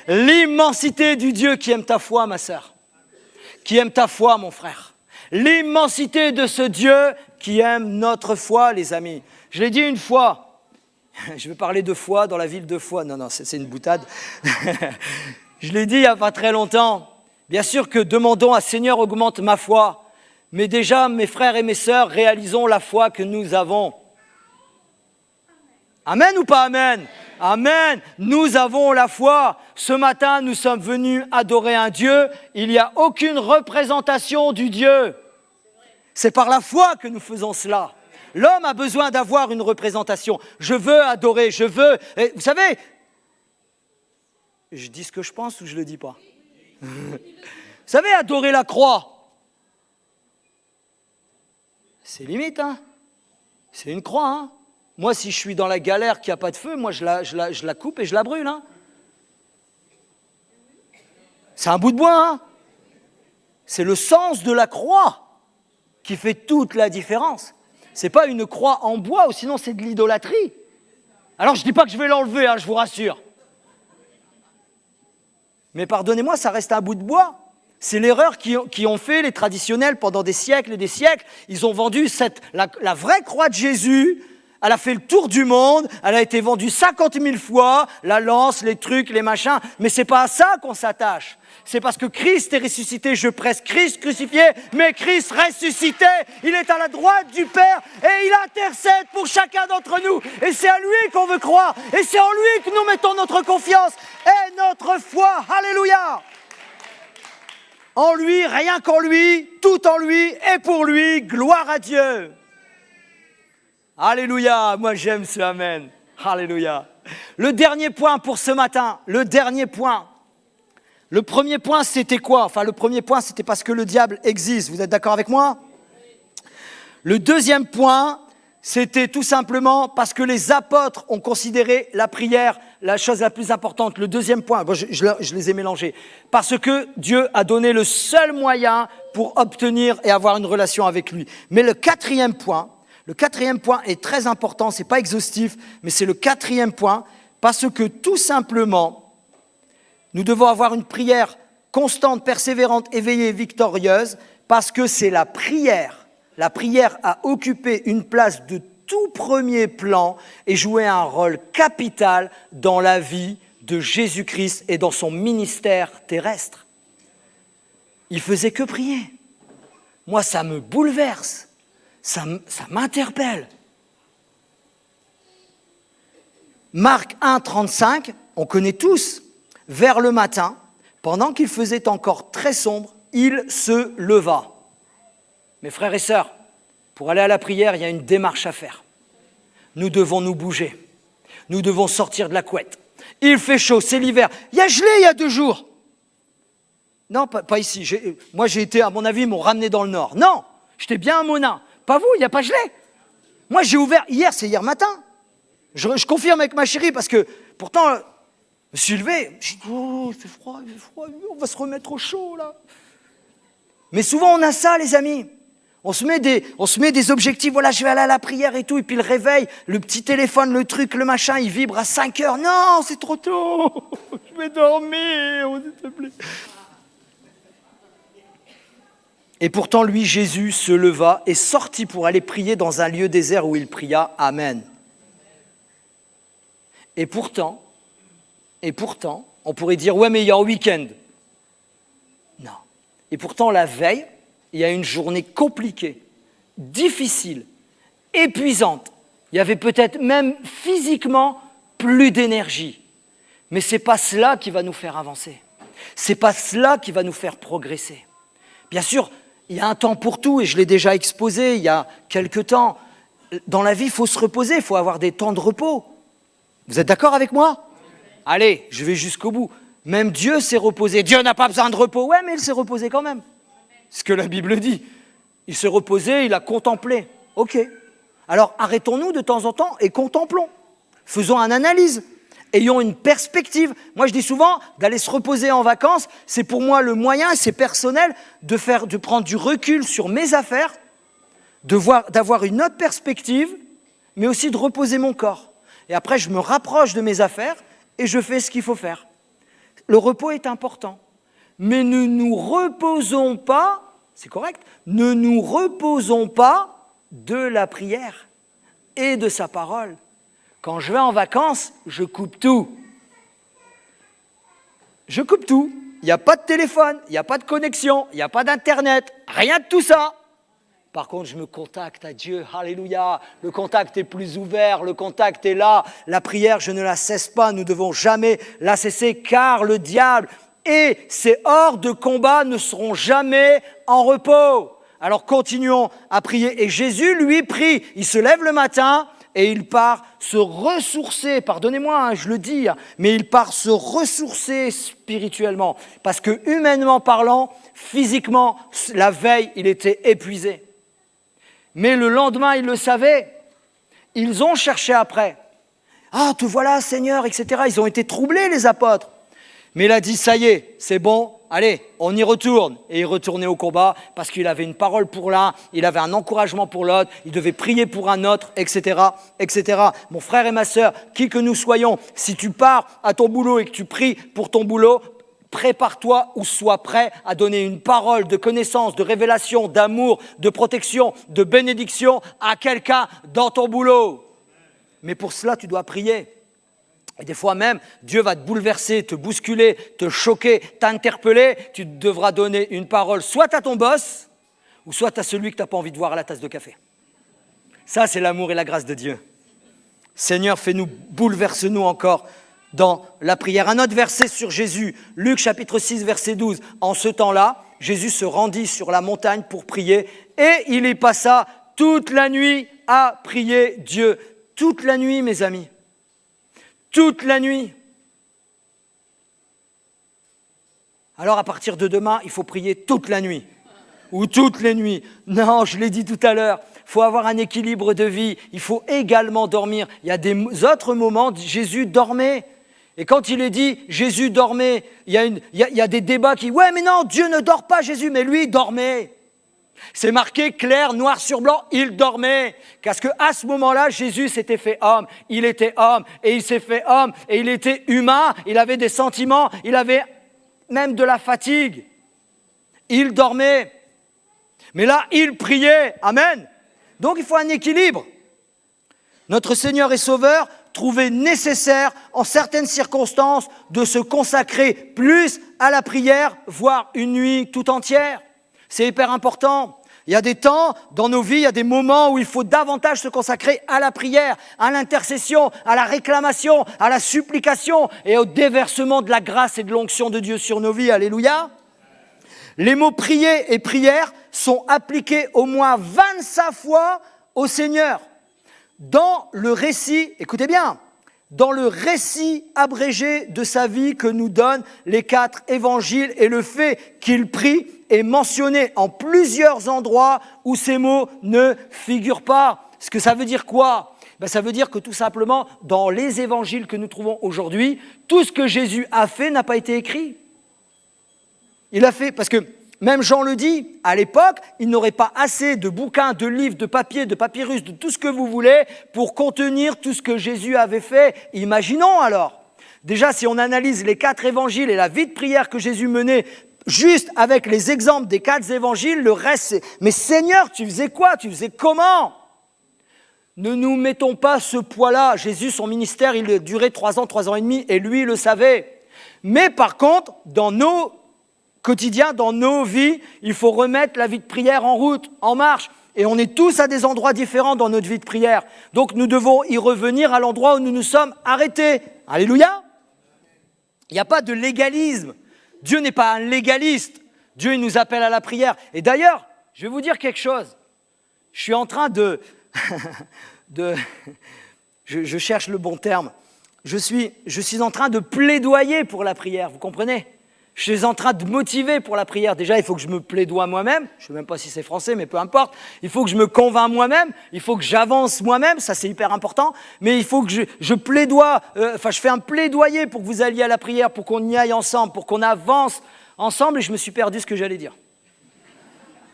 L'immensité du Dieu qui aime ta foi, ma sœur. Qui aime ta foi, mon frère. L'immensité de ce Dieu qui aime notre foi, les amis. Je l'ai dit une fois. Je vais parler de foi dans la ville de foi. Non, c'est une boutade. Je l'ai dit il n'y a pas très longtemps. Bien sûr que demandons à Seigneur augmente ma foi. Mais déjà, mes frères et mes sœurs, réalisons la foi que nous avons. Amen ou pas amen? Amen. Nous avons la foi. Ce matin, nous sommes venus adorer un Dieu. Il n'y a aucune représentation du Dieu. C'est par la foi que nous faisons cela. L'homme a besoin d'avoir une représentation. Je veux adorer, je veux... Et vous savez, je dis ce que je pense ou je ne le dis pas? Vous savez, adorer la croix, c'est limite, hein? C'est une croix, hein? Moi, si je suis dans la galère qu'il n'y a pas de feu, moi, je la coupe et je la brûle. Hein. C'est un bout de bois. Hein. C'est le sens de la croix qui fait toute la différence. Ce n'est pas une croix en bois, ou sinon c'est de l'idolâtrie. Alors, je ne dis pas que je vais l'enlever, hein, je vous rassure. Mais pardonnez-moi, ça reste un bout de bois. C'est l'erreur qui ont fait les traditionnels pendant des siècles et des siècles. Ils ont vendu la vraie croix de Jésus. Elle a fait le tour du monde, elle a été vendue 50 000 fois, la lance, les trucs, les machins, mais c'est pas à ça qu'on s'attache. C'est parce que Christ est ressuscité, je presse Christ crucifié, mais Christ ressuscité, il est à la droite du Père et il intercède pour chacun d'entre nous. Et c'est à lui qu'on veut croire, et c'est en lui que nous mettons notre confiance et notre foi. Alléluia! En lui, rien qu'en lui, tout en lui et pour lui, gloire à Dieu. Alléluia, moi j'aime ce amen. Alléluia. Le dernier point pour ce matin, le dernier point. Le premier point, c'était quoi? Enfin, le premier point, c'était parce que le diable existe. Vous êtes d'accord avec moi? Le deuxième point, c'était tout simplement parce que les apôtres ont considéré la prière la chose la plus importante. Le deuxième point, bon, je les ai mélangés. Parce que Dieu a donné le seul moyen pour obtenir et avoir une relation avec lui. Mais le quatrième point est très important, c'est pas exhaustif, mais c'est le quatrième point, parce que tout simplement, nous devons avoir une prière constante, persévérante, éveillée, victorieuse, parce que c'est la prière la prière a occupé une place de tout premier plan et joué un rôle capital dans la vie de Jésus-Christ et dans son ministère terrestre. Il faisait que prier. Moi, ça me bouleverse, ça m'interpelle. Marc 1, 35, on connaît tous, vers le matin, pendant qu'il faisait encore très sombre, il se leva. Mes frères et sœurs, pour aller à la prière, il y a une démarche à faire. Nous devons nous bouger. Nous devons sortir de la couette. Il fait chaud, c'est l'hiver. Il y a gelé il y a 2 jours. Non, pas ici. Moi, j'ai été, à mon avis, ils m'ont ramené dans le nord. Non, j'étais bien à Monin. Pas vous, il n'y a pas gelé. Moi, j'ai ouvert, c'est hier matin. Je confirme avec ma chérie parce que, pourtant, je me suis levé. J'ai dit, oh, il fait froid, on va se remettre au chaud, là. Mais souvent, on a ça, les amis. On se met des objectifs, voilà, je vais aller à la prière et tout, et puis le réveil, le petit téléphone, le truc, le machin, il vibre à 5 heures. Non, c'est trop tôt, je vais dormir, s'il te plaît. Et pourtant, lui, Jésus, se leva et sortit pour aller prier dans un lieu désert où il pria. Amen. Et pourtant, on pourrait dire, ouais, mais il y a un week-end. Non. Et pourtant, la veille, il y a une journée compliquée, difficile, épuisante. Il y avait peut-être même physiquement plus d'énergie. Mais ce n'est pas cela qui va nous faire avancer. Ce n'est pas cela qui va nous faire progresser. Bien sûr, il y a un temps pour tout, et je l'ai déjà exposé il y a quelque temps. Dans la vie, il faut se reposer, il faut avoir des temps de repos. Vous êtes d'accord avec moi ? Allez, je vais jusqu'au bout. Même Dieu s'est reposé. Dieu n'a pas besoin de repos. Ouais, mais il s'est reposé quand même. C'est ce que la Bible dit. Il s'est reposé, il a contemplé. Ok. Alors arrêtons-nous de temps en temps et contemplons. Faisons une analyse. Ayons une perspective. Moi, je dis souvent, d'aller se reposer en vacances, c'est pour moi le moyen, c'est personnel, de prendre du recul sur mes affaires, d'avoir une autre perspective, mais aussi de reposer mon corps. Et après, je me rapproche de mes affaires et je fais ce qu'il faut faire. Le repos est important. Mais ne nous reposons pas, c'est correct, ne nous reposons pas de la prière et de sa parole. Quand je vais en vacances, je coupe tout. Je coupe tout. Il n'y a pas de téléphone, il n'y a pas de connexion, il n'y a pas d'internet, rien de tout ça. Par contre, je me contacte à Dieu, alléluia, le contact est plus ouvert, le contact est là. La prière, je ne la cesse pas, nous ne devons jamais la cesser, car le diable et ses hors de combat ne seront jamais en repos. Alors continuons à prier. Et Jésus, lui, prie. Il se lève le matin et il part se ressourcer. Pardonnez-moi, je le dis, mais il part se ressourcer spirituellement. Parce que humainement parlant, physiquement, la veille, il était épuisé. Mais le lendemain, il le savait. Ils ont cherché après. Ah, te voilà, Seigneur, etc. Ils ont été troublés, les apôtres. Mais il a dit, ça y est, c'est bon, allez, on y retourne. Et il retournait au combat parce qu'il avait une parole pour l'un, il avait un encouragement pour l'autre, il devait prier pour un autre, etc., etc. Mon frère et ma sœur, qui que nous soyons, si tu pars à ton boulot et que tu pries pour ton boulot, prépare-toi ou sois prêt à donner une parole de connaissance, de révélation, d'amour, de protection, de bénédiction à quelqu'un dans ton boulot. Mais pour cela, tu dois prier. Et des fois même, Dieu va te bouleverser, te bousculer, te choquer, t'interpeller. Tu devras donner une parole soit à ton boss, ou soit à celui que tu n'as pas envie de voir à la tasse de café. Ça, c'est l'amour et la grâce de Dieu. Seigneur, fais-nous, bouleverse-nous encore dans la prière. Un autre verset sur Jésus, Luc chapitre 6, verset 12. En ce temps-là, Jésus se rendit sur la montagne pour prier et il y passa toute la nuit à prier Dieu. Toute la nuit, mes amis. Toute la nuit. Alors à partir de demain, il faut prier toute la nuit. Ou toutes les nuits. Non, je l'ai dit tout à l'heure, il faut avoir un équilibre de vie. Il faut également dormir. Il y a des autres moments, Jésus dormait. Et quand il est dit, Jésus dormait, il y a des débats qui, ouais mais non, Dieu ne dort pas Jésus, mais lui il dormait. C'est marqué clair, noir sur blanc, il dormait. Parce qu'à ce moment-là, Jésus s'était fait homme. Il était homme et il s'est fait homme et il était humain. Il avait des sentiments, il avait même de la fatigue. Il dormait. Mais là, ils priaient. Amen. Donc, il faut un équilibre. Notre Seigneur et Sauveur trouvait nécessaire, en certaines circonstances, de se consacrer plus à la prière, voire une nuit tout entière. C'est hyper important. Il y a des temps dans nos vies, il y a des moments où il faut davantage se consacrer à la prière, à l'intercession, à la réclamation, à la supplication et au déversement de la grâce et de l'onction de Dieu sur nos vies. Alléluia. Les mots prier et prière sont appliqués au moins 25 fois au Seigneur. Dans le récit, écoutez bien, dans le récit abrégé de sa vie que nous donnent les 4 évangiles et le fait qu'il prie est mentionné en plusieurs endroits où ces mots ne figurent pas. Ce que ça veut dire quoi ? Ça veut dire que tout simplement, dans les évangiles que nous trouvons aujourd'hui, tout ce que Jésus a fait n'a pas été écrit. Il a fait, parce que même Jean le dit, à l'époque, il n'aurait pas assez de bouquins, de livres, de papier, de papyrus, de tout ce que vous voulez pour contenir tout ce que Jésus avait fait. Imaginons alors. Déjà, si on analyse les 4 évangiles et la vie de prière que Jésus menait, juste avec les exemples des 4 évangiles, le reste c'est « Mais Seigneur, tu faisais quoi ? Tu faisais comment ?» Ne nous mettons pas ce poids-là. Jésus, son ministère, il a duré 3 ans, 3 ans et demi, et lui, il le savait. Mais par contre, dans nos quotidiens, dans nos vies, il faut remettre la vie de prière en route, en marche. Et on est tous à des endroits différents dans notre vie de prière. Donc nous devons y revenir à l'endroit où nous nous sommes arrêtés. Alléluia. Il n'y a pas de légalisme. Dieu n'est pas un légaliste. Dieu, il nous appelle à la prière. Et d'ailleurs, je vais vous dire quelque chose. Je suis en train je cherche le bon terme. Je suis en train de plaidoyer pour la prière, vous comprenez ? Je suis en train de motiver pour la prière. Déjà, il faut que je me plaidoie moi-même. Je ne sais même pas si c'est français, mais peu importe. Il faut que je me convainc moi-même. Il faut que j'avance moi-même. Ça, c'est hyper important. Mais il faut que je plaidoie. Je fais un plaidoyer pour que vous alliez à la prière, pour qu'on y aille ensemble, pour qu'on avance ensemble. Et je me suis perdu ce que j'allais dire.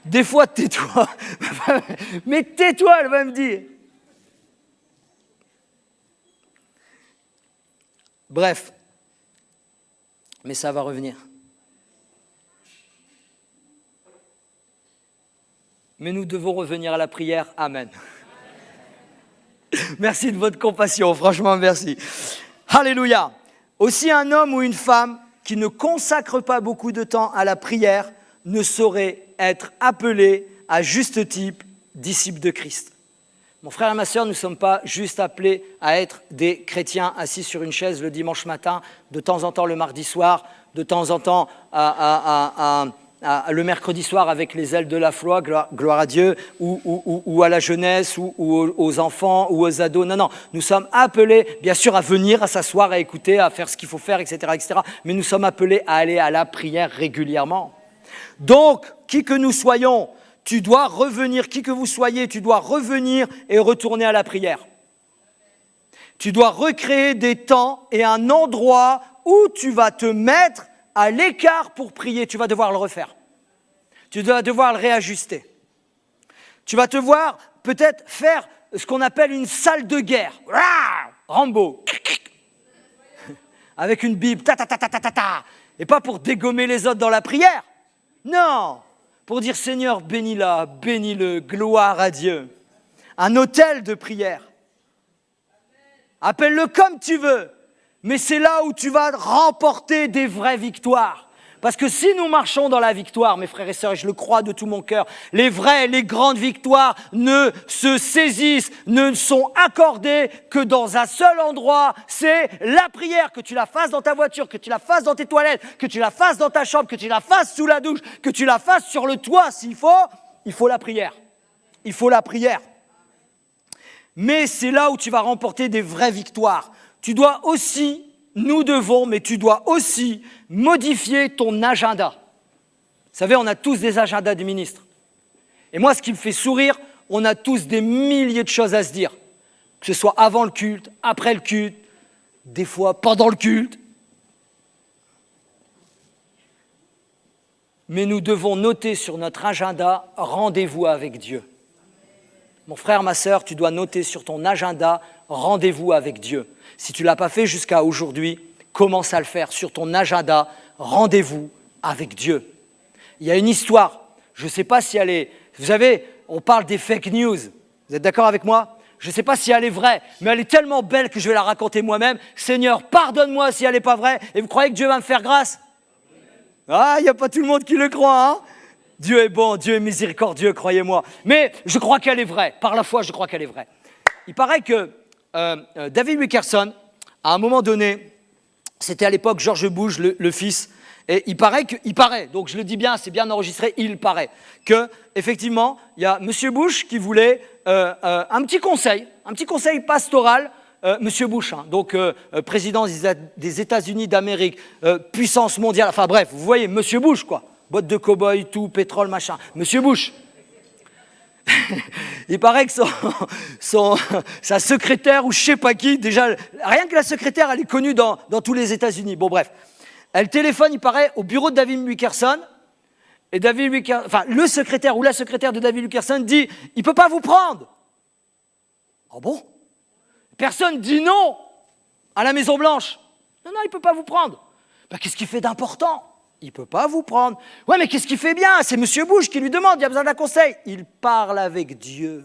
Des fois, tais-toi. Mais tais-toi, elle va me dire. Bref. Mais ça va revenir. Mais nous devons revenir à la prière. Amen. Merci de votre compassion, franchement, merci. Alléluia. Aussi, un homme ou une femme qui ne consacre pas beaucoup de temps à la prière ne saurait être appelé à juste type disciple de Christ. Mon frère et ma sœur, nous ne sommes pas juste appelés à être des chrétiens assis sur une chaise le dimanche matin, de temps en temps le mardi soir, de temps en temps le mercredi soir avec les ailes de la foi, gloire à Dieu, ou à la jeunesse, ou aux enfants, ou aux ados. Non, nous sommes appelés, bien sûr, à venir, à s'asseoir, à écouter, à faire ce qu'il faut faire, etc., etc. Mais nous sommes appelés à aller à la prière régulièrement. Donc, qui que nous soyons, tu dois revenir, qui que vous soyez, tu dois revenir et retourner à la prière. Tu dois recréer des temps et un endroit où tu vas te mettre à l'écart pour prier. Tu vas devoir le refaire. Tu vas devoir le réajuster. Tu vas devoir peut-être faire ce qu'on appelle une salle de guerre. Rambo. Avec une Bible. Et pas pour dégommer les autres dans la prière. Non. Pour dire Seigneur, bénis-la, bénis-le, gloire à Dieu. Un autel de prière. Appelle-le comme tu veux, mais c'est là où tu vas remporter des vraies victoires. Parce que si nous marchons dans la victoire, mes frères et sœurs, et je le crois de tout mon cœur, les vraies, les grandes victoires ne se saisissent, ne sont accordées que dans un seul endroit, c'est la prière. Que tu la fasses dans ta voiture, que tu la fasses dans tes toilettes, que tu la fasses dans ta chambre, que tu la fasses sous la douche, que tu la fasses sur le toit s'il faut, il faut la prière. Il faut la prière. Mais c'est là où tu vas remporter des vraies victoires. Tu dois aussi, nous devons, mais tu dois aussi modifier ton agenda. Vous savez, on a tous des agendas des ministres. Et moi, ce qui me fait sourire, on a tous des milliers de choses à se dire. Que ce soit avant le culte, après le culte, des fois pendant le culte. Mais nous devons noter sur notre agenda rendez-vous avec Dieu. Mon frère, ma sœur, tu dois noter sur ton agenda rendez-vous avec Dieu. Si tu ne l'as pas fait jusqu'à aujourd'hui, commence à le faire sur ton agenda rendez-vous avec Dieu. Il y a une histoire Je ne sais pas si elle est... Vous savez, on parle des fake news. Vous êtes d'accord avec moi? Je ne sais pas si elle est vraie, mais elle est tellement belle que je vais la raconter moi-même. Seigneur, pardonne-moi si elle n'est pas vraie. Et vous croyez que Dieu va me faire grâce? Ah, il n'y a pas tout le monde qui le croit, hein? Dieu est bon, Dieu est miséricordieux, croyez-moi. Mais je crois qu'elle est vraie. Par la foi, je crois qu'elle est vraie. Il paraît que David Wilkerson, à un moment donné, c'était à l'époque George Bush, le fils, et il paraît, donc je le dis bien, c'est bien enregistré, il paraît, qu'effectivement, il y a M. Bush qui voulait un petit conseil pastoral, M. Bush, hein, donc président des États-Unis d'Amérique, puissance mondiale, enfin bref, vous voyez, M. Bush, quoi, bottes de cow-boy, tout, pétrole, machin, M. Bush. Il paraît que sa secrétaire ou je sais pas qui, déjà, rien que la secrétaire, elle est connue dans tous les États-Unis. Bon, bref. Elle téléphone, il paraît, au bureau de David Wilkerson. Et le secrétaire ou la secrétaire de David Wilkerson dit « Il ne peut pas vous prendre !» Ah bon? Personne dit non à la Maison-Blanche. Non, il ne peut pas vous prendre. Ben, qu'est-ce qu'il fait d'important? Il ne peut pas vous prendre. Ouais, mais qu'est-ce qu'il fait bien? C'est M. Bush qui lui demande, il a besoin d'un conseil. Il parle avec Dieu.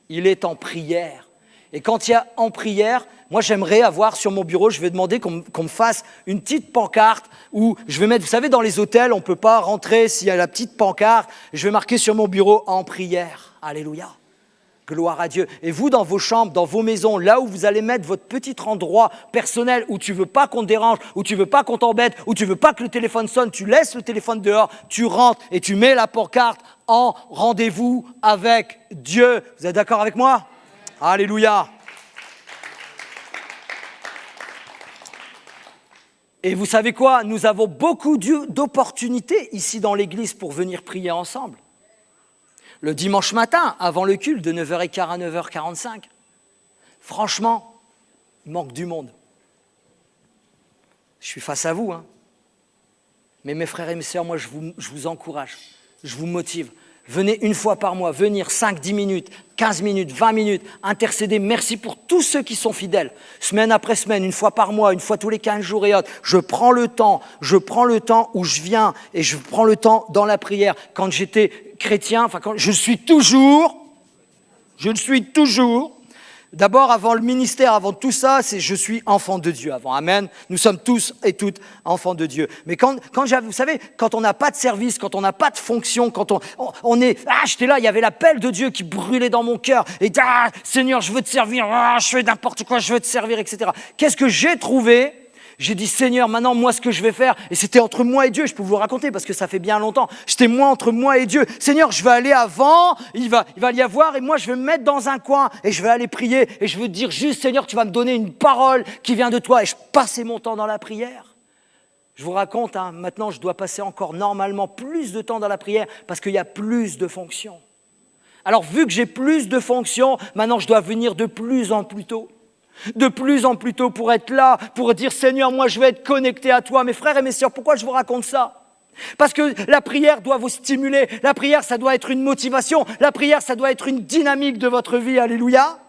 Il est en prière. Et quand il y a en prière, moi j'aimerais avoir sur mon bureau, je vais demander qu'on me fasse une petite pancarte où je vais mettre, vous savez, dans les hôtels, on ne peut pas rentrer s'il y a la petite pancarte. Je vais marquer sur mon bureau en prière. Alléluia. Gloire à Dieu. Et vous, dans vos chambres, dans vos maisons, là où vous allez mettre votre petit endroit personnel, où tu ne veux pas qu'on te dérange, où tu ne veux pas qu'on t'embête, où tu ne veux pas que le téléphone sonne, tu laisses le téléphone dehors, tu rentres et tu mets la pancarte en rendez-vous avec Dieu. Vous êtes d'accord avec moi? Alléluia. Et vous savez quoi? Nous avons beaucoup d'opportunités ici dans l'église pour venir prier ensemble. Le dimanche matin, avant le culte, de 9h15 à 9h45. Franchement, il manque du monde. Je suis face à vous, hein. Mais mes frères et mes sœurs, moi, je vous encourage, je vous motive. Venez une fois par mois, venir 5, 10 minutes, 15 minutes, 20 minutes, intercéder. Merci pour tous ceux qui sont fidèles. Semaine après semaine, une fois par mois, une fois tous les 15 jours et autres. Je prends le temps où je viens et je prends le temps dans la prière. Quand j'étais chrétien, je le suis toujours. D'abord, avant le ministère, avant tout ça, c'est je suis enfant de Dieu avant. Amen. Nous sommes tous et toutes enfants de Dieu. Mais vous savez, quand on n'a pas de service, quand on n'a pas de fonction, quand on est... j'étais là, il y avait l'appel de Dieu qui brûlait dans mon cœur. Et Seigneur, je veux te servir. Je fais n'importe quoi, je veux te servir, etc. Qu'est-ce que j'ai trouvé? J'ai dit, Seigneur, maintenant, moi, ce que je vais faire, et c'était entre moi et Dieu, je peux vous le raconter parce que ça fait bien longtemps, c'était entre moi et Dieu. Seigneur, je vais aller avant, il va y avoir, et moi, je vais me mettre dans un coin, et je vais aller prier, et je veux te dire juste, Seigneur, tu vas me donner une parole qui vient de toi, et je passais mon temps dans la prière. Je vous raconte, hein, maintenant, je dois passer encore normalement plus de temps dans la prière parce qu'il y a plus de fonctions. Alors, vu que j'ai plus de fonctions, maintenant, je dois venir de plus en plus tôt. De plus en plus tôt pour être là, pour dire Seigneur, moi je vais être connecté à toi. Mes frères et mes sœurs, pourquoi je vous raconte ça? Parce que la prière doit vous stimuler, la prière ça doit être une motivation, la prière ça doit être une dynamique de votre vie, alléluia.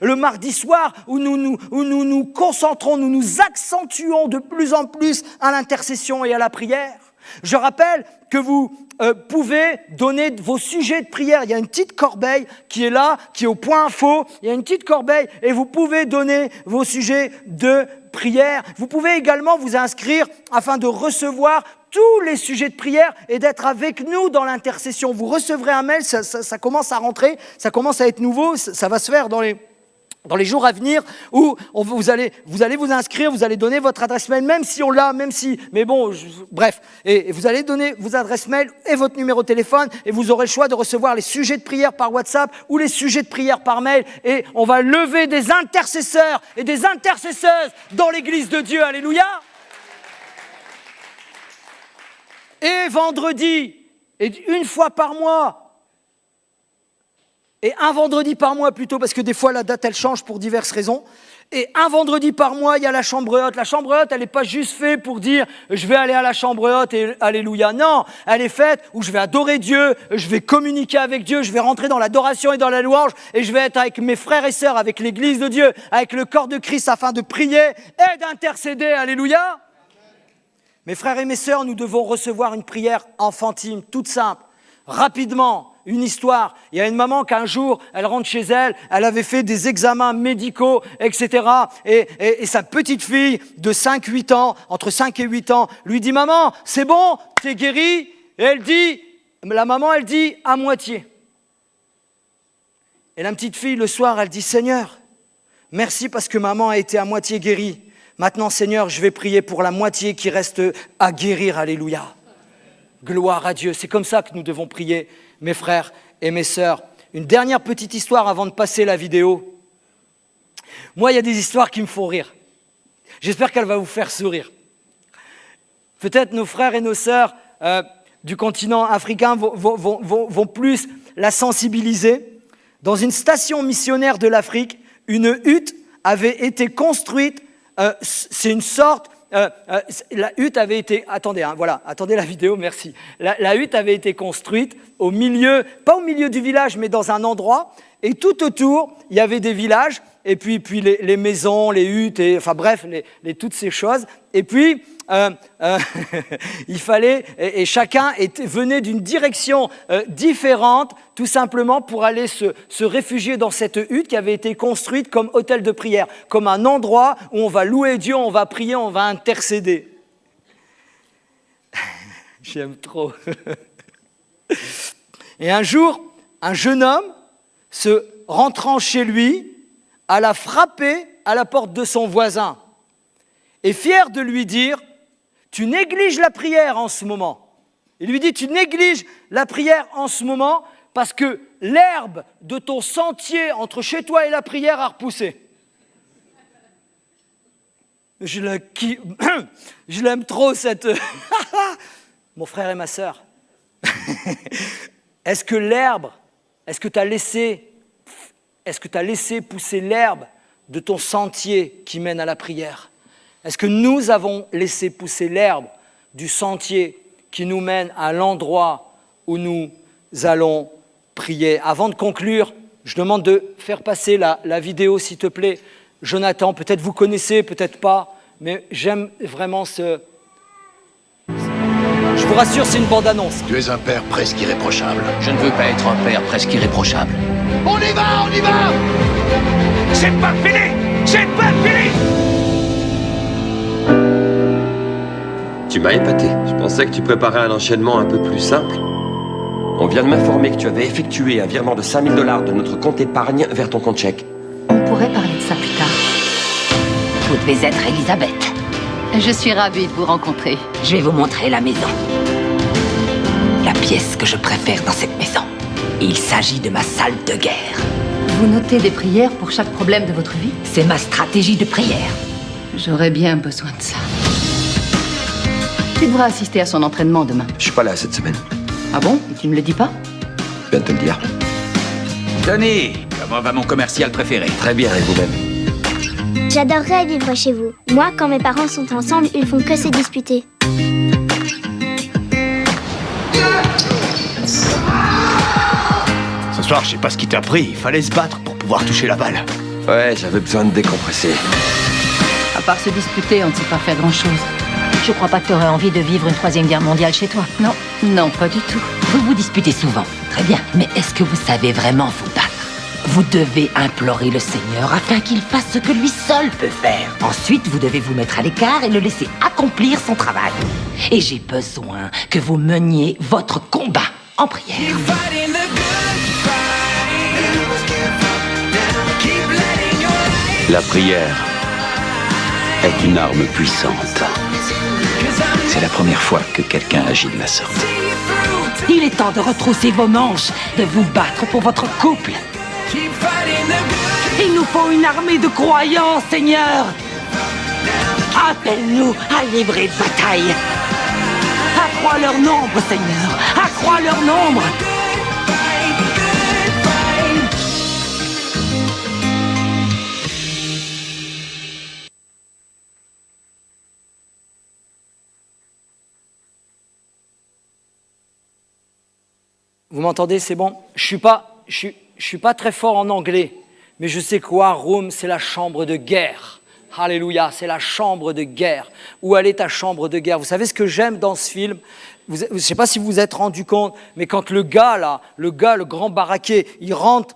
Le mardi soir où nous nous concentrons, nous nous accentuons de plus en plus à l'intercession et à la prière. Je rappelle que vous pouvez donner vos sujets de prière. Il y a une petite corbeille qui est là, qui est au point info. Il y a une petite corbeille et vous pouvez donner vos sujets de prière. Vous pouvez également vous inscrire afin de recevoir tous les sujets de prière et d'être avec nous dans l'intercession. Vous recevrez un mail, ça commence à rentrer, ça commence à être nouveau, ça va se faire dans les jours à venir où vous allez vous inscrire, vous allez donner votre adresse mail, mais bon, bref. Et vous allez donner vos adresses mail et votre numéro de téléphone et vous aurez le choix de recevoir les sujets de prière par WhatsApp ou les sujets de prière par mail et on va lever des intercesseurs et des intercesseuses dans l'église de Dieu. Alléluia. Et vendredi, et une fois par mois, et un vendredi par mois plutôt, parce que des fois la date elle change pour diverses raisons. Et un vendredi par mois, il y a la chambre haute. La chambre haute, elle n'est pas juste faite pour dire je vais aller à la chambre haute et alléluia. Non, elle est faite où je vais adorer Dieu, je vais communiquer avec Dieu, je vais rentrer dans l'adoration et dans la louange et je vais être avec mes frères et sœurs, avec l'église de Dieu, avec le corps de Christ afin de prier et d'intercéder. Alléluia. Mes frères et mes sœurs, nous devons recevoir une prière enfantine, toute simple. Rapidement, une histoire. Il y a une maman qu'un jour, elle rentre chez elle, elle avait fait des examens médicaux, etc. Et sa petite fille de 5-8 ans, entre 5 et 8 ans, lui dit « Maman, c'est bon, t'es guérie ?» Et la maman, elle dit « à moitié ». Et la petite fille, le soir, elle dit « Seigneur, merci parce que maman a été à moitié guérie. Maintenant, Seigneur, je vais prier pour la moitié qui reste à guérir. Alléluia. » Gloire à Dieu. C'est comme ça que nous devons prier, mes frères et mes sœurs. Une dernière petite histoire avant de passer la vidéo. Moi, il y a des histoires qui me font rire. J'espère qu'elle va vous faire sourire. Peut-être nos frères et nos sœurs du continent africain vont plus la sensibiliser. Dans une station missionnaire de l'Afrique, une hutte avait été construite. C'est une sorte... la hutte avait été... Attendez la vidéo, merci. La hutte avait été construite au milieu, pas au milieu du village, mais dans un endroit. Et tout autour, il y avait des villages, et puis les maisons, les huttes, enfin bref, toutes ces choses. Et puis, il fallait... Et chacun venait d'une direction différente, tout simplement pour aller se réfugier dans cette hutte qui avait été construite comme hôtel de prière, comme un endroit où on va louer Dieu, on va prier, on va intercéder. J'aime trop. Et un jour, un jeune homme, rentrant chez lui, alla frapper à la porte de son voisin. Et fier de lui dire, « Tu négliges la prière en ce moment. » Il lui dit, « Tu négliges la prière en ce moment parce que l'herbe de ton sentier entre chez toi et la prière a repoussé. » Je l'aime trop, cette... Mon frère et ma sœur. Est-ce que tu as laissé pousser l'herbe de ton sentier qui mène à la prière? Est-ce que nous avons laissé pousser l'herbe du sentier qui nous mène à l'endroit où nous allons prier? Avant de conclure, je demande de faire passer la vidéo, s'il te plaît. Jonathan, peut-être vous connaissez, peut-être pas, mais j'aime vraiment ce... Je vous rassure, c'est une bande-annonce. Tu es un père presque irréprochable. Je ne veux pas être un père presque irréprochable. On y va. C'est pas fini. Tu m'as épaté. Je pensais que tu préparais un enchaînement un peu plus simple. On vient de m'informer que tu avais effectué un virement de 5 000 $ de notre compte épargne vers ton compte chèque. On pourrait parler de ça plus tard. Vous devez être Elisabeth. Je suis ravie de vous rencontrer. Je vais vous montrer la maison. La pièce que je préfère dans cette maison. Il s'agit de ma salle de guerre. Vous notez des prières pour chaque problème de votre vie? C'est ma stratégie de prière. J'aurais bien besoin de ça. Tu devras assister à son entraînement demain. Je suis pas là cette semaine. Ah bon? Et tu ne me le dis pas? Je viens de te le dire. Tony, comment va mon commercial préféré? Très bien, et vous-même? J'adorerais vivre chez vous. Moi, quand mes parents sont ensemble, ils font que se disputer. Ce soir, je sais pas ce qui t'a pris. Il fallait se battre pour pouvoir toucher la balle. Ouais, j'avais besoin de décompresser. À part se disputer, on ne sait pas faire grand-chose. Je crois pas que t'aurais envie de vivre une 3e guerre mondiale chez toi. Non, non, pas du tout. Vous vous disputez souvent. Très bien. Mais est-ce que vous savez vraiment vous battre? Vous devez implorer le Seigneur afin qu'il fasse ce que lui seul peut faire. Ensuite, vous devez vous mettre à l'écart et le laisser accomplir son travail. Et j'ai besoin que vous meniez votre combat en prière. La prière est une arme puissante. C'est la première fois que quelqu'un agit de la sorte. Il est temps de retrousser vos manches, de vous battre pour votre couple. Il nous faut une armée de croyants, Seigneur. Appelle-nous à livrer bataille. Accrois leur nombre, Seigneur. Accrois leur nombre. Vous m'entendez, c'est bon? Je suis pas très fort en anglais, mais je sais quoi, Rome, c'est la chambre de guerre. Alléluia, c'est la chambre de guerre. Où elle est ta chambre de guerre? Vous savez ce que j'aime dans ce film? je ne sais pas si vous vous êtes rendu compte, mais quand le grand baraquet, il rentre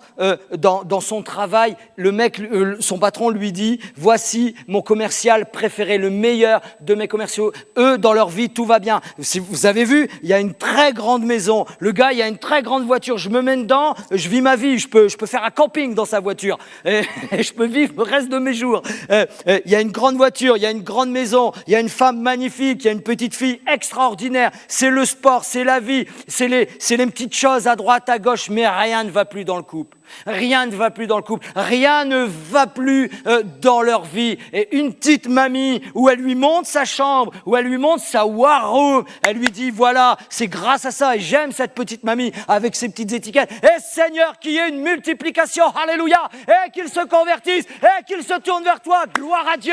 dans son travail, le mec, son patron lui dit, voici mon commercial préféré, le meilleur de mes commerciaux. Eux, dans leur vie, tout va bien. Si vous avez vu, il y a une très grande maison. Le gars, il y a une très grande voiture. Je me mets dedans, je vis ma vie. Je peux faire un camping dans sa voiture. Et je peux vivre le reste de mes jours. Il y a une grande voiture, il y a une grande maison, il y a une femme magnifique, il y a une petite fille extraordinaire. C'est le sport, c'est la vie, c'est les petites choses à droite, à gauche, mais rien ne va plus dans le couple. Rien ne va plus dans le couple, rien ne va plus dans leur vie. Et une petite mamie, où elle lui montre sa chambre, où elle lui montre sa war room, elle lui dit, voilà, c'est grâce à ça, et j'aime cette petite mamie avec ses petites étiquettes. Et Seigneur, qu'il y ait une multiplication, alléluia, et qu'il se convertisse, et qu'il se tourne vers toi, gloire à Dieu.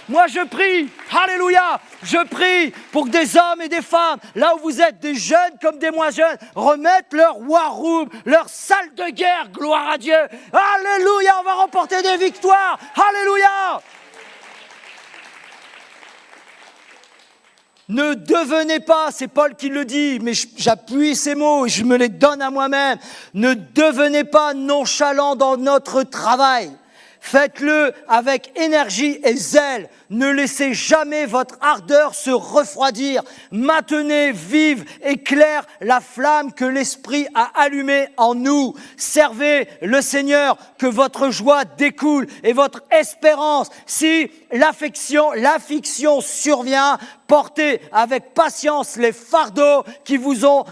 Moi je prie, alléluia, je prie pour que des hommes et des femmes, là où vous êtes, des jeunes comme des moins jeunes, remettent leur war room, leur salle de guerre, gloire à Dieu. Alléluia, on va remporter des victoires. Alléluia. Ne devenez pas, c'est Paul qui le dit, mais j'appuie ces mots et je me les donne à moi-même. Ne devenez pas nonchalants dans notre travail. Faites-le avec énergie et zèle. Ne laissez jamais votre ardeur se refroidir. Maintenez vive et claire la flamme que l'Esprit a allumée en nous. Servez le Seigneur, que votre joie découle et votre espérance. Si l'affliction survient, portez avec patience les fardeaux qui vous ont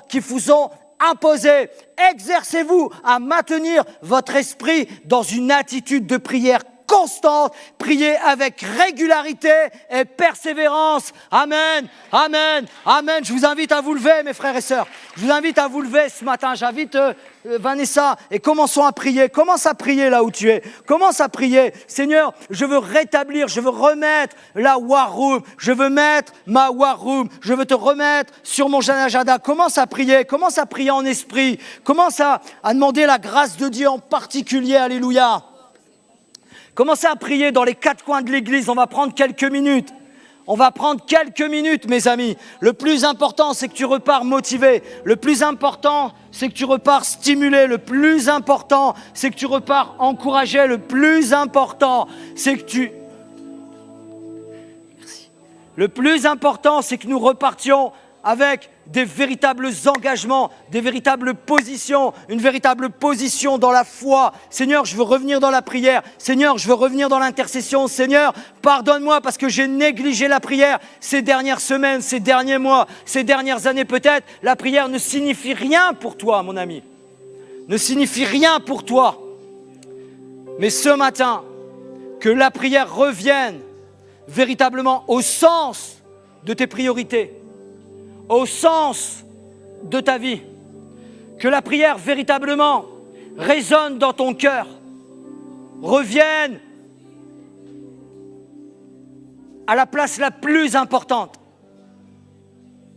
imposez. Exercez-vous à maintenir votre esprit dans une attitude de prière constante. Priez avec régularité et persévérance. Amen, amen, amen. Je vous invite à vous lever, mes frères et sœurs. Je vous invite à vous lever ce matin. J'invite Vanessa et commençons à prier. Commence à prier là où tu es. Commence à prier. Seigneur, je veux rétablir, je veux remettre la war room. Je veux mettre ma war room. Je veux te remettre sur mon agenda. Commence à prier en esprit. Commence à demander la grâce de Dieu en particulier. Alléluia. Commencez à prier dans les quatre coins de l'église. On va prendre quelques minutes. On va prendre quelques minutes, mes amis. Le plus important, c'est que tu repars motivé. Le plus important, c'est que tu repars stimulé. Le plus important, c'est que tu repars encouragé. Le plus important, c'est que tu... Merci. Le plus important, c'est que nous repartions avec des véritables engagements, des véritables positions, une véritable position dans la foi. Seigneur, je veux revenir dans la prière. Seigneur, je veux revenir dans l'intercession. Seigneur, pardonne-moi parce que j'ai négligé la prière ces dernières semaines, ces derniers mois, ces dernières années peut-être. La prière ne signifie rien pour toi, mon ami. Ne signifie rien pour toi. Mais ce matin, que la prière revienne véritablement au sens de tes priorités, au sens de ta vie, que la prière véritablement résonne dans ton cœur, revienne à la place la plus importante,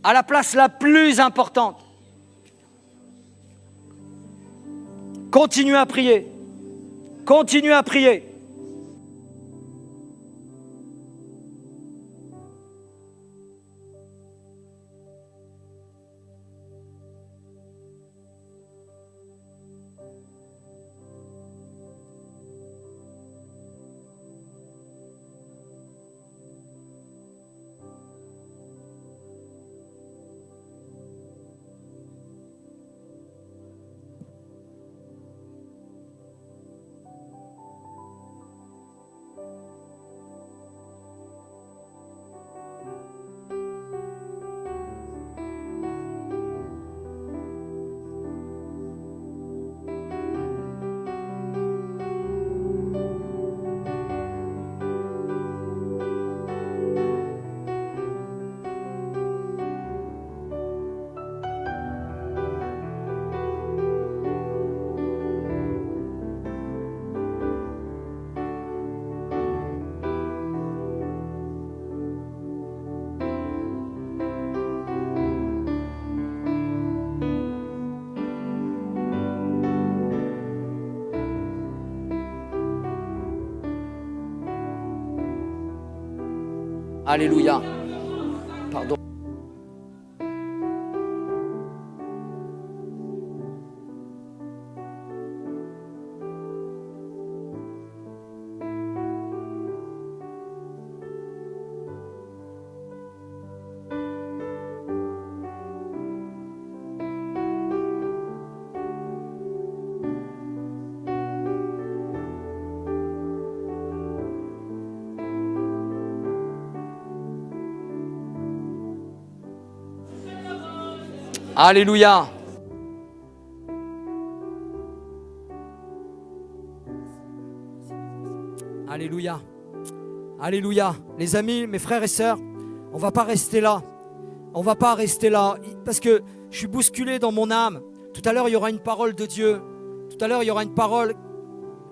à la place la plus importante. Continue à prier, continue à prier. Alléluia. Pardon. Alléluia. Alléluia. Alléluia. Les amis, mes frères et sœurs, on ne va pas rester là. On ne va pas rester là parce que je suis bousculé dans mon âme. Tout à l'heure, il y aura une parole de Dieu. Tout à l'heure, il y aura une parole.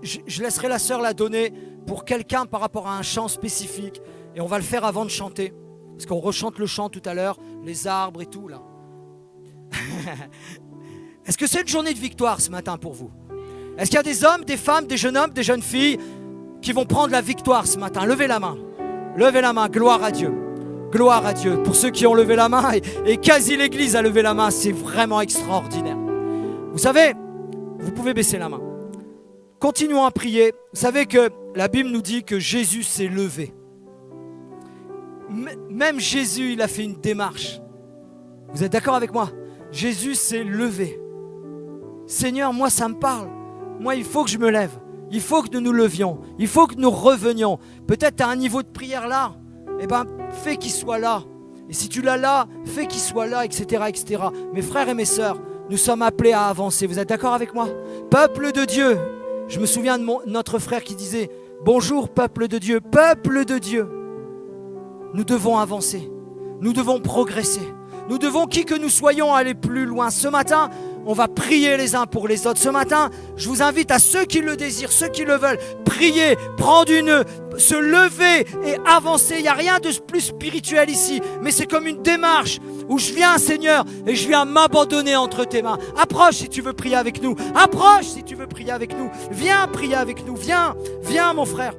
Je laisserai la sœur la donner pour quelqu'un par rapport à un chant spécifique. Et on va le faire avant de chanter. Parce qu'on rechante le chant tout à l'heure, les arbres et tout là. Est-ce que c'est une journée de victoire ce matin pour vous? Est-ce qu'il y a des hommes, des femmes, des jeunes filles qui vont prendre la victoire ce matin? Levez la main. Levez la main. Gloire à Dieu. Gloire à Dieu. Pour ceux qui ont levé la main, et quasi l'église a levé la main, c'est vraiment extraordinaire. Vous savez, vous pouvez baisser la main. Continuons à prier. Vous savez que la Bible nous dit que Jésus s'est levé. Même Jésus, il a fait une démarche. Vous êtes d'accord avec moi? Jésus s'est levé. Seigneur, moi ça me parle. Moi, il faut que je me lève. Il faut que nous nous levions. Il faut que nous revenions. Peut-être à un niveau de prière là. Eh bien, fais qu'il soit là. Et si tu l'as là, fais qu'il soit là, etc., etc. Mes frères et mes sœurs, nous sommes appelés à avancer. Vous êtes d'accord avec moi? Peuple de Dieu. Je me souviens de notre frère qui disait « Bonjour, peuple de Dieu, peuple de Dieu ». Nous devons avancer. Nous devons progresser. Nous devons, qui que nous soyons, aller plus loin. Ce matin, on va prier les uns pour les autres. Ce matin, je vous invite à ceux qui le désirent, ceux qui le veulent, prier, se lever et avancer. Il n'y a rien de plus spirituel ici, mais c'est comme une démarche où je viens, Seigneur, et je viens m'abandonner entre tes mains. Approche si tu veux prier avec nous. Approche si tu veux prier avec nous. Viens prier avec nous. Viens, mon frère.